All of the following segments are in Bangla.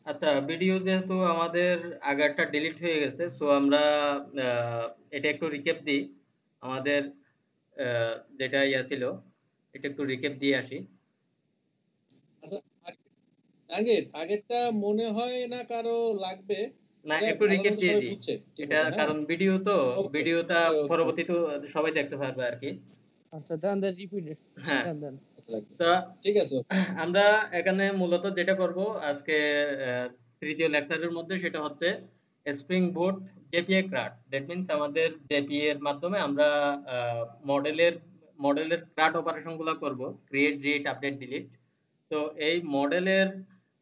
আচ্ছা, ভিডিও যেহেতু আমাদের আগেরটা ডিলিট হয়ে গেছে, সো আমরা এটা একটু রিক্যাপ দিই। আমাদের যেটা ইয়া ছিল, এটা একটু রিক্যাপ দিয়ে আসি। আচ্ছা, আগেরটা মনে হয় না কারো লাগবে। না, এটা একটু ভালো রিক্যাপ মতো দিয়ে সবাই দিই। বুঝছে ঠিক এটা মতো, হ্যাঁ? কারণ ভিডিও তো, ওকে, ভিডিওটা ওকে, ওকে, ওকে। পরবর্তীতে সবাই দেখতে পারবে আর কি। আচ্ছা, দেন রিপিট হ্যাঁ, দেন। লাগবে। তো ঠিক আছে, ওকে। আমরা এখানে মূলত যেটা করব আজকে তৃতীয় লেকচারের মধ্যে, সেটা হচ্ছে স্প্রিং বুট জেপিএ ক্রাট। দ্যাট মিন্স আমাদের জেপিএ এর মাধ্যমে আমরা মডেলের মডেলের ক্রাট অপারেশন গুলো করব, ক্রিয়েট, রিড, আপডেট, ডিলিট। তো এই মডেলের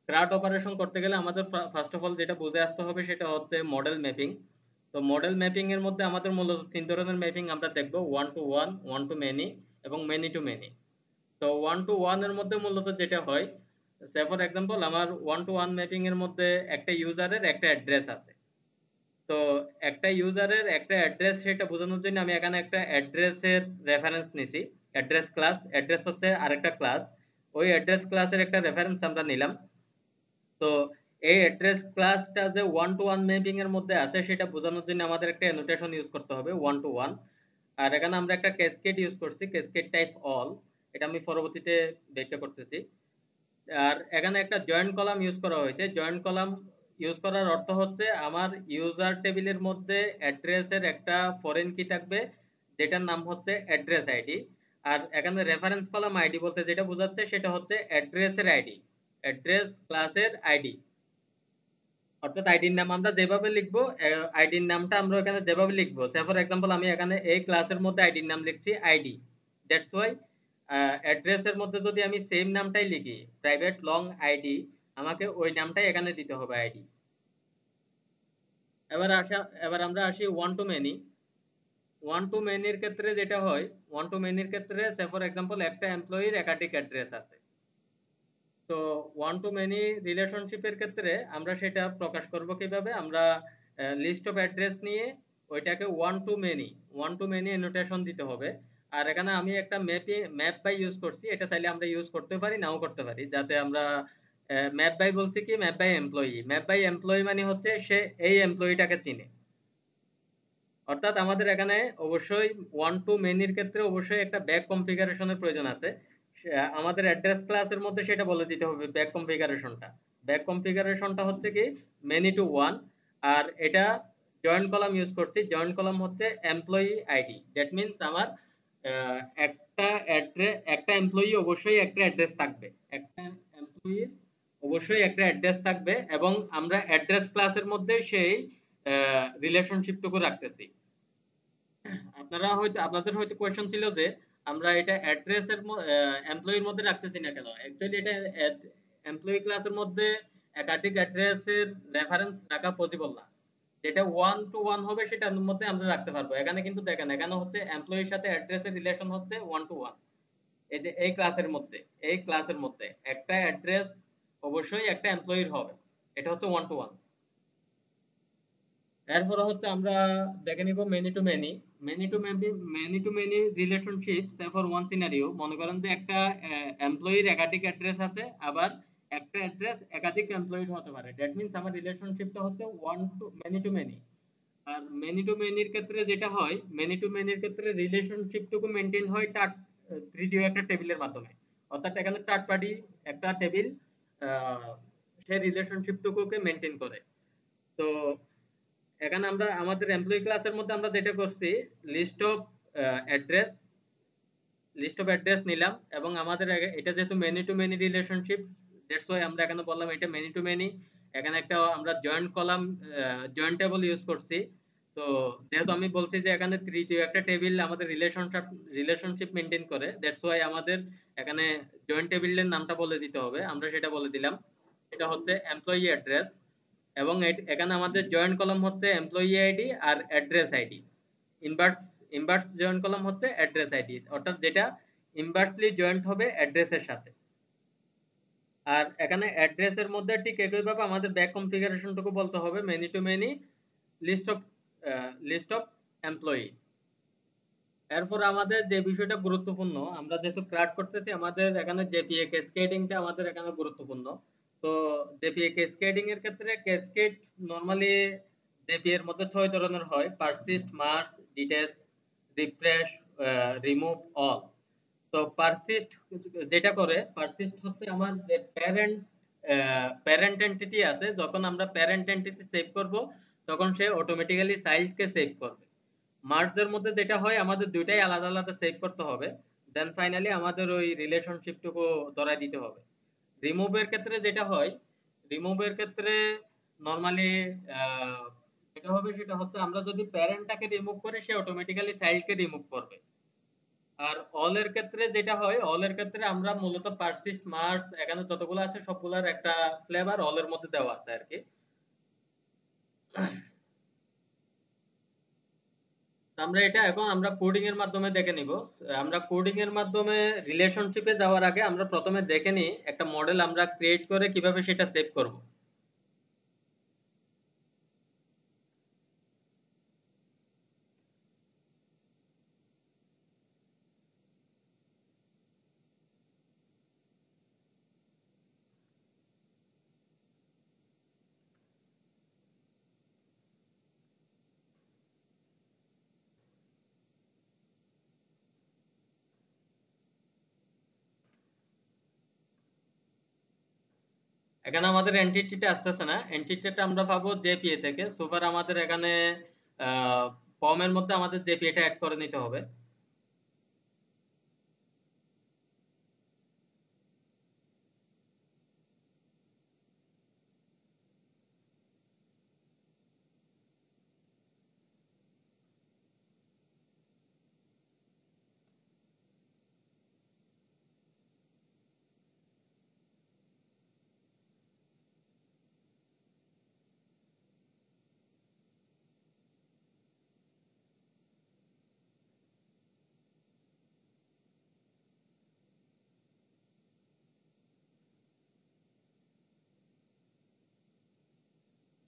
ক্রাট অপারেশন করতে গেলে আমাদের ফার্স্ট অফ অল যেটা বুঝে আসতে হবে সেটা হচ্ছে মডেল ম্যাপিং। তো মডেল ম্যাপিং এর মধ্যে আমাদের মূলত তিন ধরনের ম্যাপিং আমরা দেখব: one to one, one to many এবং মেনি টু মেনি। তো ওয়ান টু ওয়ান এর মধ্যে মূলত যেটা হয়, সে ফর এক্সাম্পল আমার ওয়ান টু ওয়ান ম্যাপিং এর মধ্যে একটা ইউজারের একটা অ্যাড্রেস আছে। তো একটা ইউজারের একটা অ্যাড্রেস, সেটা বোঝানোর জন্য আমি এখানে একটা অ্যাড্রেসের রেফারেন্স নিছি। অ্যাড্রেস ক্লাস, অ্যাড্রেস হচ্ছে আরেকটা ক্লাস। ওই অ্যাড্রেস ক্লাসের একটা রেফারেন্স আমরা নিলাম। তো এই অ্যাড্রেস ক্লাসটা যে ওয়ান টু ওয়ান ম্যাপিং এর মধ্যে আছে সেটা বোঝানোর জন্য আমাদের একটা অ্যানোটেশন ইউজ করতে হবে, ওয়ান টু ওয়ান। আর এখানে আমরা একটা ক্যাসকেড ইউজ করছি, ক্যাসকেড টাইপ অল। এটা আমি পরবর্তীতে ব্যাখ্যা করতেছি। আর এখানে একটা জয়েন্ট কলাম ইউজ করা হয়েছে। জয়েন্ট কলাম ইউজ করার অর্থ হচ্ছে আমার ইউজার টেবিলের মধ্যে অ্যাড্রেসের একটা ফরেন কি থাকবে, যেটার নাম হচ্ছে অ্যাড্রেস আইডি। আর এখানে রেফারেন্স কলাম আইডি বলতে যেটা বোঝাচ্ছে সেটা হচ্ছে অ্যাড্রেসের আইডি, অ্যাড্রেস ক্লাসের আইডি। অর্থাৎ আইডির নাম আমরা যেভাবে লিখবো, আইডির নামটা আমরা এখানে যেভাবে লিখবো, সে ফর এক্সাম্পল আমি এখানে এই ক্লাসের মধ্যে আইডির নাম লিখছি আইডি। দ্যাটস ওয়াই অ্যাড্রেসের মধ্যে যদি আমি সেম নামটাই লিখি, প্রাইভেট লং আইডি, আমাকে ওই নামটাই এখানে দিতে হবে, আইডি। এবার আসা এবার আমরা আসি one to many. One to মেনির ক্ষেত্রে যেটা হয়, ওয়ান টু মেনির ক্ষেত্রে সে ফর এক্সাম্পল একটা এমপ্লয়ির একাধিক অ্যাড্রেস আছে। তো ওয়ান টু মেনি রিলেশনশিপের ক্ষেত্রে আমরা সেটা প্রকাশ করব কিভাবে? আমরা লিস্ট অফ অ্যাড্রেস নিয়ে ওইটাকে ওয়ান টু মেনি নোটেশন দিতে হবে। আর এখানে আমি একটা ম্যাপ বাই ইউজ করছি। এটা চাইলে আমরা ইউজ করতে পারি, নাও করতে পারি। যাতে আমরা ম্যাপ বাই বলছি কি, ম্যাপ বাই এমপ্লয়ি মানে হচ্ছে সে এই এমপ্লয়িটাকে চিনে। অর্থাৎ আমাদের এখানে অবশ্যই ওয়ান টু মেনির ক্ষেত্রে অবশ্যই একটা ব্যাক কনফিগারেশনের প্রয়োজন আছে। আমাদের অ্যাড্রেস ক্লাসের মধ্যে সেটা বলে দিতে হবে ব্যাক কনফিগারেশনটা। ব্যাক কনফিগারেশনটা হচ্ছে কি, মেনি টু ওয়ান। আর এটা জয়েন্ট কলাম ইউজ করছি। জয়েন্ট কলাম হচ্ছে এমপ্লয়ি আইডি। দ্যাট মিন্স আমার একটা এমপ্লয়ি অবশ্যই একটা অ্যাড্রেস থাকবে। একটা এমপ্লয়ির অবশ্যই একটা অ্যাড্রেস থাকবে এবং আমরা অ্যাড্রেস ক্লাসের মধ্যে সেই রিলেশনশিপটুকু রাখতেছি। আপনাদের হয়তো কোয়েশ্চেন ছিল যে আমরা এটা অ্যাড্রেসের এমপ্লয়ির মধ্যে রাখতেছি না কেন? অ্যাকচুয়ালি এটা এমপ্লয়ি ক্লাসের মধ্যে একাধিক অ্যাড্রেসের রেফারেন্স রাখা পসিবল না। যেটা ওয়ান টু ওয়ান হবে সেটার মধ্যে আমরা রাখতে পারবো। এখানে কিন্তু দেখেন, এখানে হচ্ছে এমপ্লয়ির সাথে অ্যাড্রেসের রিলেশন হচ্ছে ওয়ান টু ওয়ান। এই যে এই ক্লাসের মধ্যে একটা অ্যাড্রেস অবশ্যই একটা এমপ্লয়ির হবে। এটা হচ্ছে ওয়ান টু ওয়ান। এরপরে হচ্ছে আমরা দেখে নিব many to many. Many to many relationship say for one scenario. মনে করেন যে একটা এমপ্লয়ির একাধিক অ্যাড্রেস আছে, আবার একটা অ্যাড্রেস একাধিক এমপ্লয়ির হতে পারে। দ্যাট মিন্স আমার রিলেশনশিপটা হচ্ছে ওয়ান টু মেনি। আর মেনি টু মেনির ক্ষেত্রে যেটা হয়, মেনি টু মেনির ক্ষেত্রে রিলেশনশিপটুকু মেনটেন হয় তৃতীয় একটা টেবিলের মাধ্যমে। অর্থাৎ এখানে থার্ড পার্টি একটা টেবিল সেই রিলেশনশিপটুকুকে মেনটেন করে। তো এখানে আমরা আমাদের এমপ্লয়ি ক্লাসের মধ্যে আমরা যেটা করছি, list of address list of address নিলাম এবং আমাদের এটা যেহেতু many to many relationship, that's why আমরা এখানে বললাম এটা মেনি টু মেনি। এখানে একটা আমরা joint column, joint table use করছি। তো যেহেতু আমি বলছি যে এখানে তৃতীয় একটা টেবিল আমাদের রিলেশনশিপ মেনটেন করে, দ্যাটস ওয়াই আমাদের এখানে জয়েন্ট টেবিলের নামটা বলে দিতে হবে। আমরা সেটা বলে দিলাম, এটা হচ্ছে এমপ্লয়ি অ্যাড্রেস। এবং এখানে আমাদের জয়েন্ট কলাম হচ্ছে এমপ্লয়ি আইডি আর address ID. Inverse inverse joint column হচ্ছে অ্যাড্রেস আইডি, অর্থাৎ যেটা ইনভার্সলি জয়েন্ট হবে অ্যাড্রেসের সাথে। আর এখানে অ্যাড্রেসের মধ্যে ঠিক একইভাবে আমাদের ব্যাক কনফিগারেশনটুকু বলতে হবে many to many list of list of employee. এরপর আমাদের যে বিষয়টা গুরুত্বপূর্ণ, আমরা যেহেতু ক্রাড করতেছি, আমাদের এখানে জেপিএ ক্যাসকেডিংটা আমাদের এখানে গুরুত্বপূর্ণ। তো জেপিএ ক্যাসকেডিং এর ক্ষেত্রে ক্যাসকেড নরমালি জেপিএ এর মধ্যে 6 ধরনের হয়: persist, merge, detach, refresh, remove, all. তো পারসিস্ট যেটা করে, পারসিস্ট হচ্ছে আমার যে প্যারেন্ট এন্টিটি আছে, যখন আমরা প্যারেন্ট এন্টিটি সেভ করব তখন সে অটোমেটিক্যালি চাইল্ডকে সেভ করবে। মার্জের মধ্যে যেটা হয়, আমাদের দুইটাই আলাদা আলাদা সেভ করতে হবে, দেন ফাইনালি আমাদের ওই রিলেশনশিপটুকু ধরায় দিতে হবে। রিমুভের ক্ষেত্রে যেটা হয়, রিমুভের ক্ষেত্রে নরমালি যেটা হবে সেটা হচ্ছে আমরা যদি প্যারেন্টটাকে রিমুভ করি সে অটোমেটিক্যালি চাইল্ডকে রিমুভ করবে। আর অল এর ক্ষেত্রে যেটা হয়, অল এর ক্ষেত্রে আমরা মূলত পারসিস্ট, মার্জ এখানে যতগুলো আছে সবগুলার একটা ফ্লেভার অল এর মধ্যে দেওয়া আছে আর কি। আমরা এটা এখন আমরা কোডিং এর মাধ্যমে দেখে নিব। আমরা কোডিং এর মাধ্যমে রিলেশনশিপে যাওয়ার আগে আমরা প্রথমে দেখে নিই একটা মডেল আমরা ক্রিয়েট করে কিভাবে সেটা সেভ করব। এখানে আমাদের এন্টিটিটা আসতেছে না, এন্টিটিটা আমরা পাবো জেপিএ থেকে। সুপার আমাদের এখানে ফর্মের মধ্যে আমাদের জেপিএটা অ্যাড করে নিতে হবে।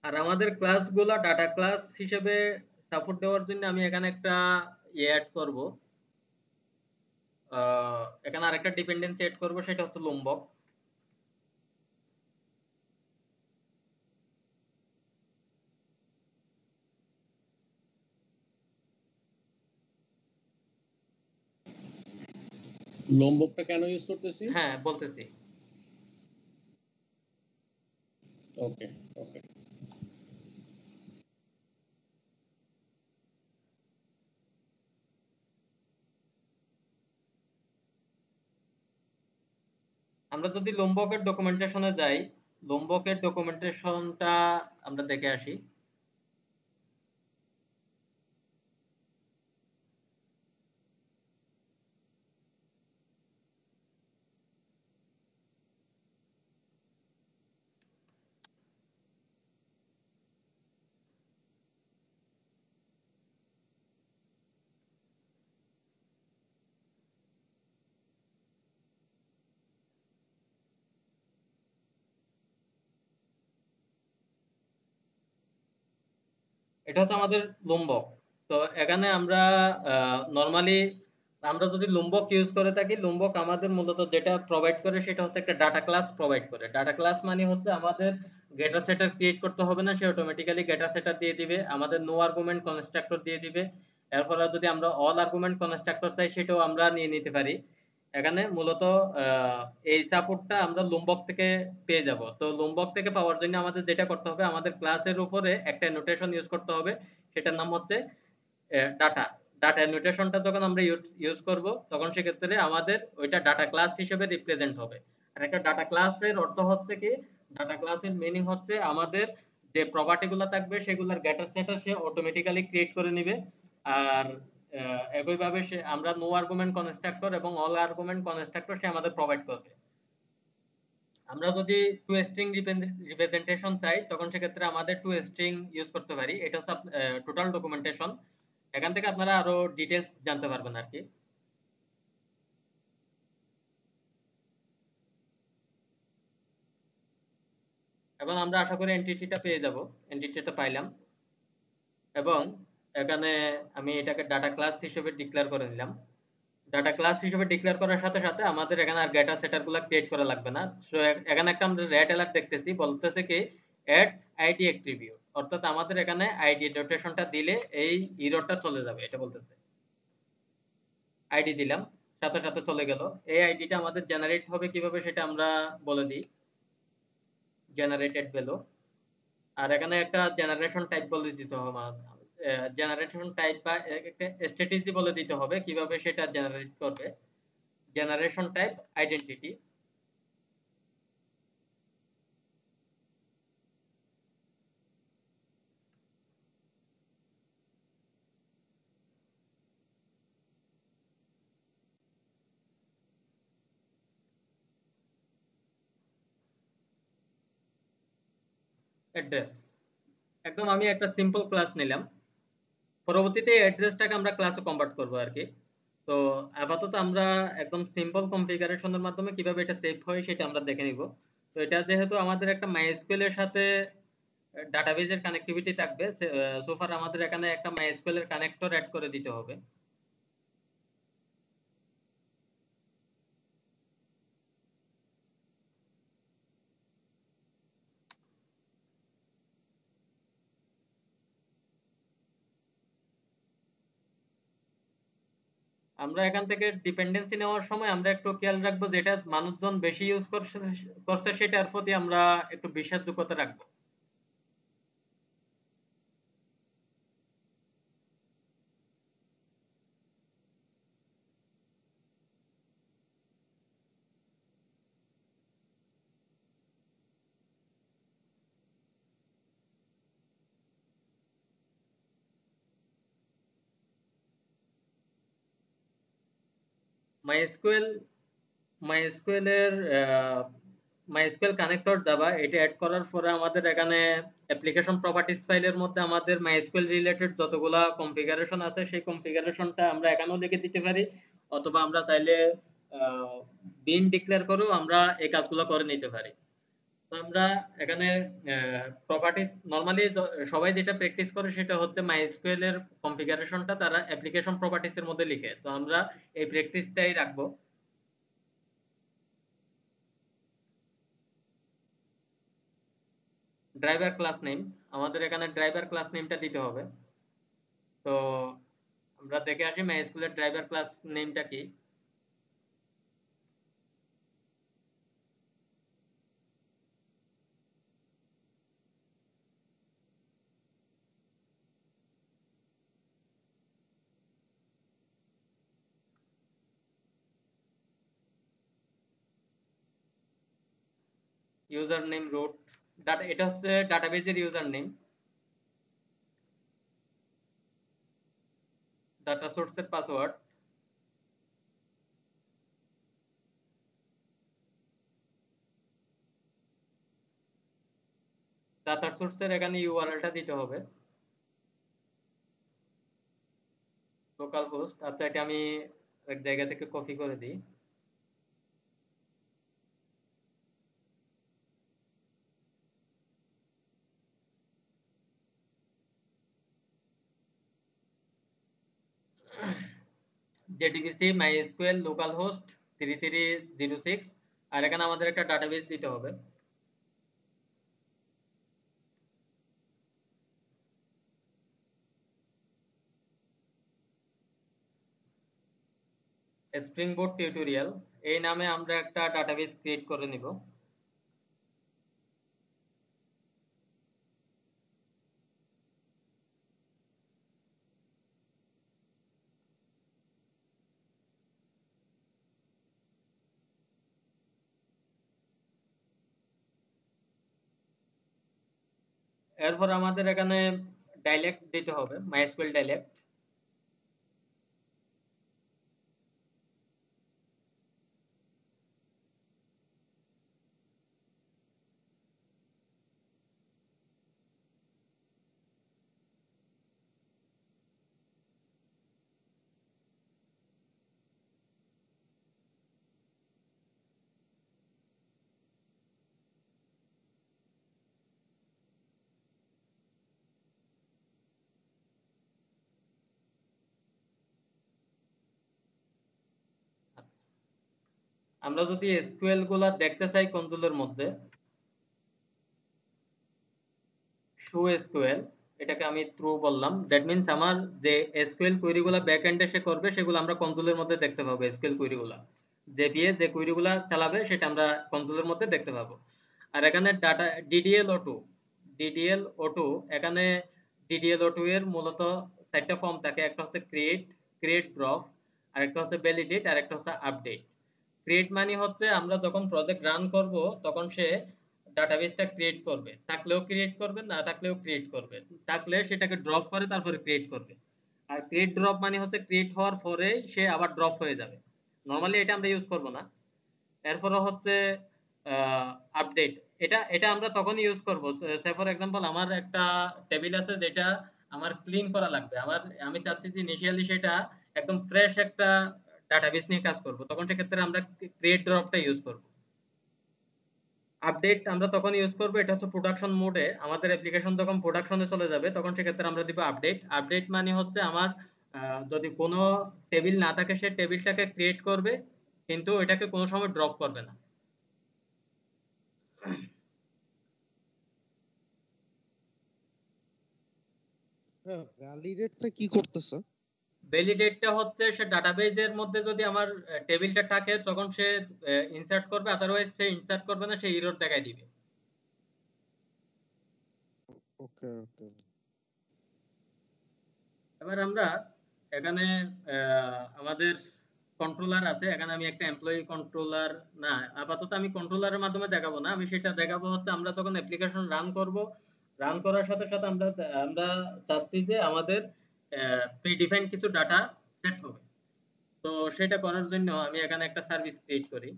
আর আমাদের ক্লাসগুলো ডাটা ক্লাস হিসেবে সাপোর্ট দেওয়ার জন্য আমি এখানে একটা অ্যাড করব। এখানে আরেকটা ডিপেন্ডেন্সি অ্যাড করব, সেটা হচ্ছে লুম্বক। লম্বকটা কেন ইউজ করতেছি? হ্যাঁ, বলতেছি। ওকে ওকে। আমরা যদি লুম্বকের ডকুমেন্টেশনে যাই, লুম্বকের ডকুমেন্টেশনটা আমরা দেখে আসি। এটা হচ্ছে আমাদের লুম্বক। তো এখানে আমরা নরমালি আমরা যদি লুম্বক ইউজ করে থাকি, লুম্বক আমাদের মূলত যেটা প্রোভাইড করে সেটা হচ্ছে একটা ডাটা ক্লাস প্রোভাইড করে। ডাটা ক্লাস মানে হচ্ছে আমাদের গেটা সেটার ক্রিয়েট করতে হবে না, সে অটোমেটিক্যালি গেটা সেটার দিয়ে দিবে, আমাদের নো আর্গুমেন্ট কনস্ট্রাক্টর দিয়ে দিবে। এরপরে যদি আমরা অল আর্গুমেন্ট কনস্ট্রাক্টর চাই সেটাও আমরা নিয়ে নিতে পারি। এখানে মূলত এই সাপোর্টটা আমরা লুম্বক থেকে পেয়ে যাব। তো লুম্বক থেকে পাওয়ার জন্য আমাদের যেটা করতে হবে, আমাদের ক্লাসের উপরে একটা নোটেশন ইউজ করতে হবে, সেটার নাম হচ্ছে ডাটা। ডাটা নোটেশনটা যখন আমরা ইউজ করব তখন সেক্ষেত্রে আমাদের ওইটা ডাটা ক্লাস হিসেবে রিপ্রেজেন্ট হবে। আর একটা ডাটা ক্লাসের অর্থ হচ্ছে কি, ডাটা ক্লাসের মিনিং হচ্ছে আমাদের যে প্রপার্টি গুলো থাকবে সেগুলোর গেটার সেটার সে অটোমেটিক্যালি ক্রিয়েট করে নিবে। আর একইভাবে সে আমরা নো আর্গুমেন্ট কনস্ট্রাক্টর এবং অল আর্গুমেন্ট কনস্ট্রাক্টর সে আমাদের প্রোভাইড করবে। আমরা যদি টু স্ট্রিং রিপ্রেজেন্টেশন চাই তখন সেক্ষেত্রে আমাদের টু স্ট্রিং ইউজ করতে পারি। এটা হচ্ছে টোটাল ডকুমেন্টেশন। এখান থেকে আপনারা আরো ডিটেলস জানতে পারবেন আর কি। এখন আমরা আশা করি এন্টিটিটা পেয়ে যাব। এন্টিটিটা পাইলাম এবং এখানে আমি এটাকে ডাটা ক্লাস হিসেবে ডিক্লেয়ার করে নিলাম। ডাটা ক্লাস হিসেবে ডিক্লেয়ার করার সাথে সাথে আমাদের এখানে আর ডেটা সেটার গুলা ক্রিয়েট করা লাগবে না। সো এখানে একটা আমরা রেড অ্যালার্ট দেখতেছি, বলতেছে কি অ্যাড আইডি অ্যাট্রিবিউট, অর্থাৎ আমাদের এখানে আইডি নোটেশনটা দিলে এই এররটা চলে যাবে, এটা বলতেছে। আইডি দিলাম, সাথে সাথে চলে গেল। এই আইডিটা আমাদের জেনারেট হবে কিভাবে সেটা আমরা বলে দিই, জেনারেটেড ভ্যালু। আর এখানে একটা জেনারেশন টাইপ বলে দিতে হবে, জেনারেশন টাইপ বা একটা স্ট্র্যাটেজি বলে দিতে হবে কিভাবে সেটা জেনারেট করবে। Generation type identity, address. একদম আমি একটা সিম্পল ক্লাস নিলাম, পরবর্তীতে অ্যাড্রেসটাকে আমরা ক্লাসে কনভার্ট করব আর কি। তো আপাতত আমরা একদম সিম্পল কনফিগারেশনের মাধ্যমে কিভাবে এটা সেভ হয় সেটা আমরা দেখে নিব। তো এটা যেহেতু আমাদের একটা মাইএসকিউএল এর সাথে ডাটাবেজের কানেক্টিভিটি থাকবে, সোফার আমাদের এখানে একটা মাইএসকিউএল এর কানেক্টর অ্যাড করে দিতে হবে। আমরা এখান থেকে ডিপেন্ডেন্সি নেওয়ার সময় আমরা একটু খেয়াল রাখবো যেটা মানুষজন বেশি ইউজ করছে করছে সেটার প্রতি আমরা একটু বিশ্বাসযোগ্যতা রাখবো। মাইএসকিউএল মাইএসকিউএল এর মাইএসকিউএল কানেক্টর জাভা এটা অ্যাড করার পরে আমাদের এখানে অ্যাপ্লিকেশন প্রপার্টিজ ফাইলের মধ্যে আমাদের মাইএসকিউএল রিলেটেড যতগুলা কনফিগারেশন আছে সেই কনফিগারেশনটা আমরা এখানেও লিখে দিতে পারি, অথবা আমরা চাইলে বিন ডিক্লেয়ার করেও আমরা এই কাজগুলো করে নিতে পারি। তো আমরা এখানে প্রপার্টিজ নরমালি সবাই যেটা প্র্যাকটিস করে সেটা হচ্ছে মাইএসকিউএল এর কনফিগারেশনটা তারা অ্যাপ্লিকেশন প্রপার্টিজ এর মধ্যে লিখে, তো আমরা এই প্র্যাকটিসটাই রাখবো। ড্রাইভার ক্লাস নেম, আমাদের এখানে ড্রাইভার ক্লাস নেমটা দিতে হবে। তো আমরা দেখে আসি মাইস্কুল এর ড্রাইভার ক্লাস নেমটা কি। ইউজার নেম রুট, ডাটা এটা হচ্ছে ডাটাবেজের ইউজার নেম। ডাটা সোর্সের পাসওয়ার্ড, ডাটা সোর্সের এখানে ইউআরএলটা দিতে হবে, লোকাল হোস্ট। আচ্ছা এটা আমি এক জায়গা থেকে কপি করে দিই। জেডিবিসি মাইএসকিউএল লোকাল হোস্ট 3306, আর এখানে আমাদের একটা ডাটাবেস দিতে হবে। স্প্রিং বোট টিউটোরিয়াল, এই নামে আমরা একটা ডাটাবেস ক্রিয়েট করে নিব। এরপর আমাদের এখানে ডাইলেক্ট দিতে হবে, মাইএসকিউএল ডাইলেক্ট। আমরা যদি এসকিউএল গুলা দেখতে চাই কনসোলের মধ্যে, শো এসকিউএল, এটাকে আমি ট্রু বললাম, দ্যাট মিন্স আমার যে এসকিউএল কোয়েরি গুলা ব্যাক এন্ডে সে করবে সেগুলো আমরা কনসোলের মধ্যে দেখতে পাবো। এসকিউএল কোয়েরি গুলা জেপিএ যে কোয়েরি গুলা চালাবে সেটা আমরা কনসোলের মধ্যে দেখতে পাবো। আর এখানে ডাটা ডিডিএল ও2, ডিডিএল ও2, এখানে ডিডিএল ও2 এর মূলত চারটা ফর্ম থাকে। একটা হচ্ছে ক্রিয়েট, ক্রিয়েট ড্রপ, আরেকটা হচ্ছে ভ্যালিডেট, আর একটা হচ্ছে আপডেট। ক্রিয়েট মানে হচ্ছে আমরা যখন প্রজেক্ট রান করব তখন সে ডাটাবেসটা ক্রিয়েট করবে, থাকলেও ক্রিয়েট করবে, না থাকলেও ক্রিয়েট করবে, থাকলে সেটাকে ড্রপ করে তারপরে ক্রিয়েট করবে। আর ক্রিয়েট ড্রপ মানে হচ্ছে ক্রিয়েট হওয়ার পরে সে আবার ড্রপ হয়ে যাবে। নরমালি এটা আমরা ইউজ করব না। এরপরে হচ্ছে আপডেট, এটা এটা আমরা তখন ইউজ করব, সে ফর এক্সাম্পল আমার একটা টেবিল আছে যেটা আমার ক্লিন করা লাগবে, আমি চাচ্ছি যে ইনিশিয়ালি সেটা একদম ফ্রেশ একটা ডাটাবেস নিয়ে কাজ করব, তখন সেক্ষেত্রে আমরা ক্রিয়েট ড্রপটা ইউজ করব। আপডেট আমরা তখন ইউজ করব, এটা হচ্ছে প্রোডাকশন মোডে, আমাদের অ্যাপ্লিকেশন যখন প্রোডাকশনে চলে যাবে তখন সেক্ষেত্রে আমরা দিব আপডেট। আপডেট মানে হচ্ছে আমার যদি কোনো টেবিল না থাকে সে টেবিলটাকে ক্রিয়েট করবে কিন্তু এটাকে কোনো সময় ড্রপ করবে না। হ্যাঁ, ভ্যালিডেটটা কি করতেছে? ভ্যালিডেটটা হচ্ছে সে ডাটাবেজের মধ্যে যদি আমার টেবিলটা থাকে তখন সে ইনসার্ট করবে, আদারওয়াইজ সে ইনসার্ট করবে না, সে এরর দেখায় দিবে। ওকে ওকে। এবার আমরা এখানে আমাদের কন্ট্রোলার আছে, এখানে আমি একটা এমপ্লয়ি কন্ট্রোলার, না আপাতত আমি কন্ট্রোলারের মাধ্যমে দেখাবো না, আমি সেটা দেখাবো হচ্ছে আমরা যখন অ্যাপ্লিকেশন রান করব, রান করার সাথে সাথে আমরা আমরা চাচ্ছি যে আমাদের প্রিডিফাইন্ড কিছু ডাটা সেট হবে। তো সেটা করার জন্য আমি এখানে একটা সার্ভিস ক্রিয়েট করি।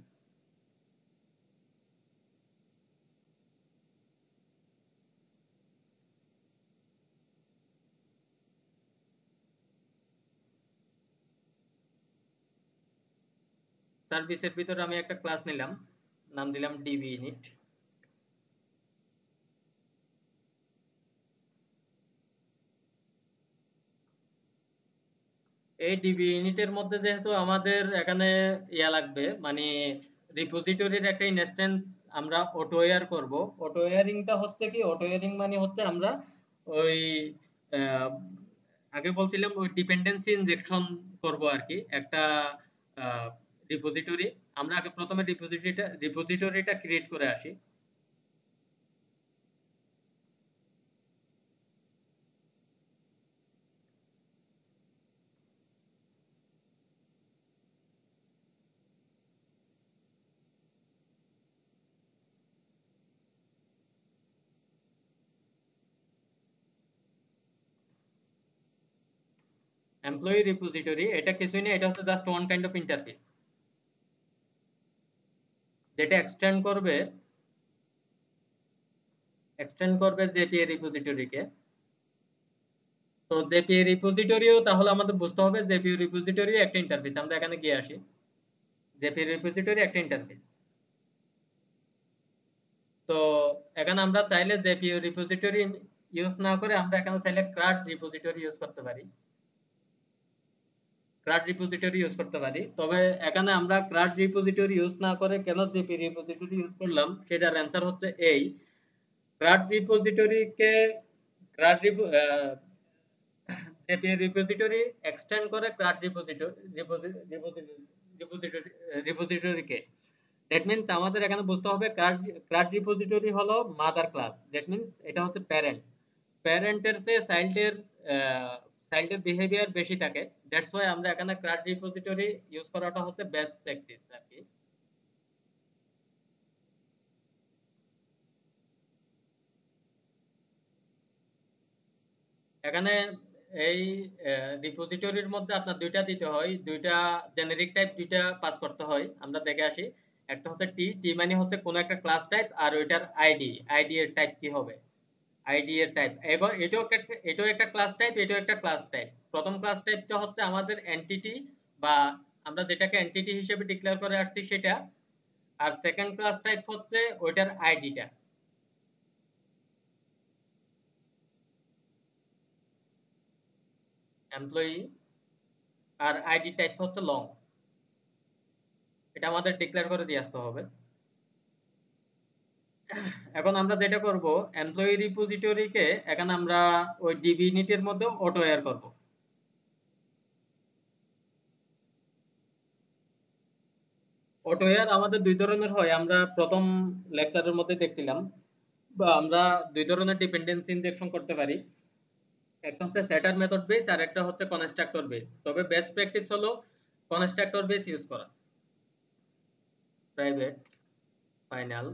সার্ভিসের ভিতরে আমি একটা ক্লাস নিলাম, নাম দিলাম ডিবি ইনিট। এই ডিবি ইউনিটের মধ্যে যেহেতু আমাদের এখানে ইয়া লাগবে, মানে রিপোজিটরির একটা ইনস্ট্যান্স আমরা অটো ওয়্যার করব। অটো ওয়্যারিংটা হচ্ছে কি, অটো ওয়্যারিং মানে হচ্ছে আমরা ওই আহ, আগে বলছিলাম ওই ডিপেন্ডেন্সি ইনজেকশন করব আর কি একটা রিপোজিটরি। আমরা আগে প্রথমে রিপোজিটরিটা ক্রিয়েট করে আসি। এমপ্লয়ি রিপোজিটরি এটা কিছুই না, এটা হচ্ছে just one kind of interface যেটা এক্সটেন্ড করবে জেপিএ রিপোজিটরিকে। তো জেপিএ রিপোজিটরিও তাহলে আমাদের বুঝতে হবে জেপিএ রিপোজিটরি একটা ইন্টারফেস। আমরা এখানে গিয়ে আসি, জেপিএ রিপোজিটরি একটা ইন্টারফেস। তো এখানে আমরা চাইলে জেপিএ রিপোজিটরি ইউজ না করে আমরা এখানে চাইলে ক্রাড রিপোজিটরি ইউজ করতে পারি, ক্রাড রিপোজিটরি ইউজ করতে পারি। তবে এখানে আমরা ক্রাড রিপোজিটরি ইউজ না করে কেন জেপি রিপোজিটরি ইউজ করলাম সেটার অ্যান্সার হচ্ছে এই, ক্রাড রিপোজিটরিকে ক্রাড জেপি রিপোজিটরি এক্সটেন্ড করে ক্রাড রিপোজিটরিকে। দ্যাট মিন্স আমাদের এখানে বুঝতে হবে ক্রাড রিপোজিটরি হলো মাদার ক্লাস, দ্যাট মিন্স এটা হচ্ছে প্যারেন্ট, প্যারেন্টের চেয়ে চাইল্ডের বিহেভিয়ার বেশি থাকে। দ্যাটস ওয়াই আমরা এখানে ক্রাড রিপোজিটরি ইউজ করাটা হচ্ছে বেস্ট প্র্যাকটিস আর কি। এখানে এই রিপোজিটরির মধ্যে আপনার দুইটা দিতে হয়, দুইটা জেনেরিক টাইপ দুইটা পাস করতে হয়। আমরা দেখে আসি, একটা হচ্ছে টি, টি মানে হচ্ছে কোন একটা ক্লাস টাইপ, আর ওইটার আইডি, আইডি এর টাইপ কি হবে, আইডি এর টাইপ। এবার এটাও একটা ক্লাস টাইপ, এটাও একটা ক্লাস টাইপ। প্রথম ক্লাস টাইপটা হচ্ছে আমাদের এন্টিটি, বা আমরা যেটাকে এন্টিটি হিসেবে ডিক্লেয়ার করে আসছি সেটা। আর সেকেন্ড ক্লাস টাইপ হচ্ছে ওইটার আইডিটা, এমপ্লয়ি, আর আইডি টাইপ হচ্ছে লং। এটা আমাদের ডিক্লেয়ার করে দিয়ে আসতে হবে। এখন আমরা যেটা করব, এমপ্লয়ি রিপোজিটরিকে এখানে আমরা ওই ডিবি ইউনিটের মধ্যে অটো এয়ার করব। অটো এয়ার আমাদের দুই ধরনের হয়, আমরা প্রথম লেকচারের মধ্যে দেখছিলাম, বা আমরা দুই ধরনের ডিপেন্ডেন্সি ইনজেকশন করতে পারি। একটা হচ্ছে সেটার মেথড বেস আর একটা হচ্ছে কনস্ট্রাক্টর বেস। তবে বেস্ট প্র্যাকটিস হলো কনস্ট্রাক্টর বেস ইউজ করা। Private final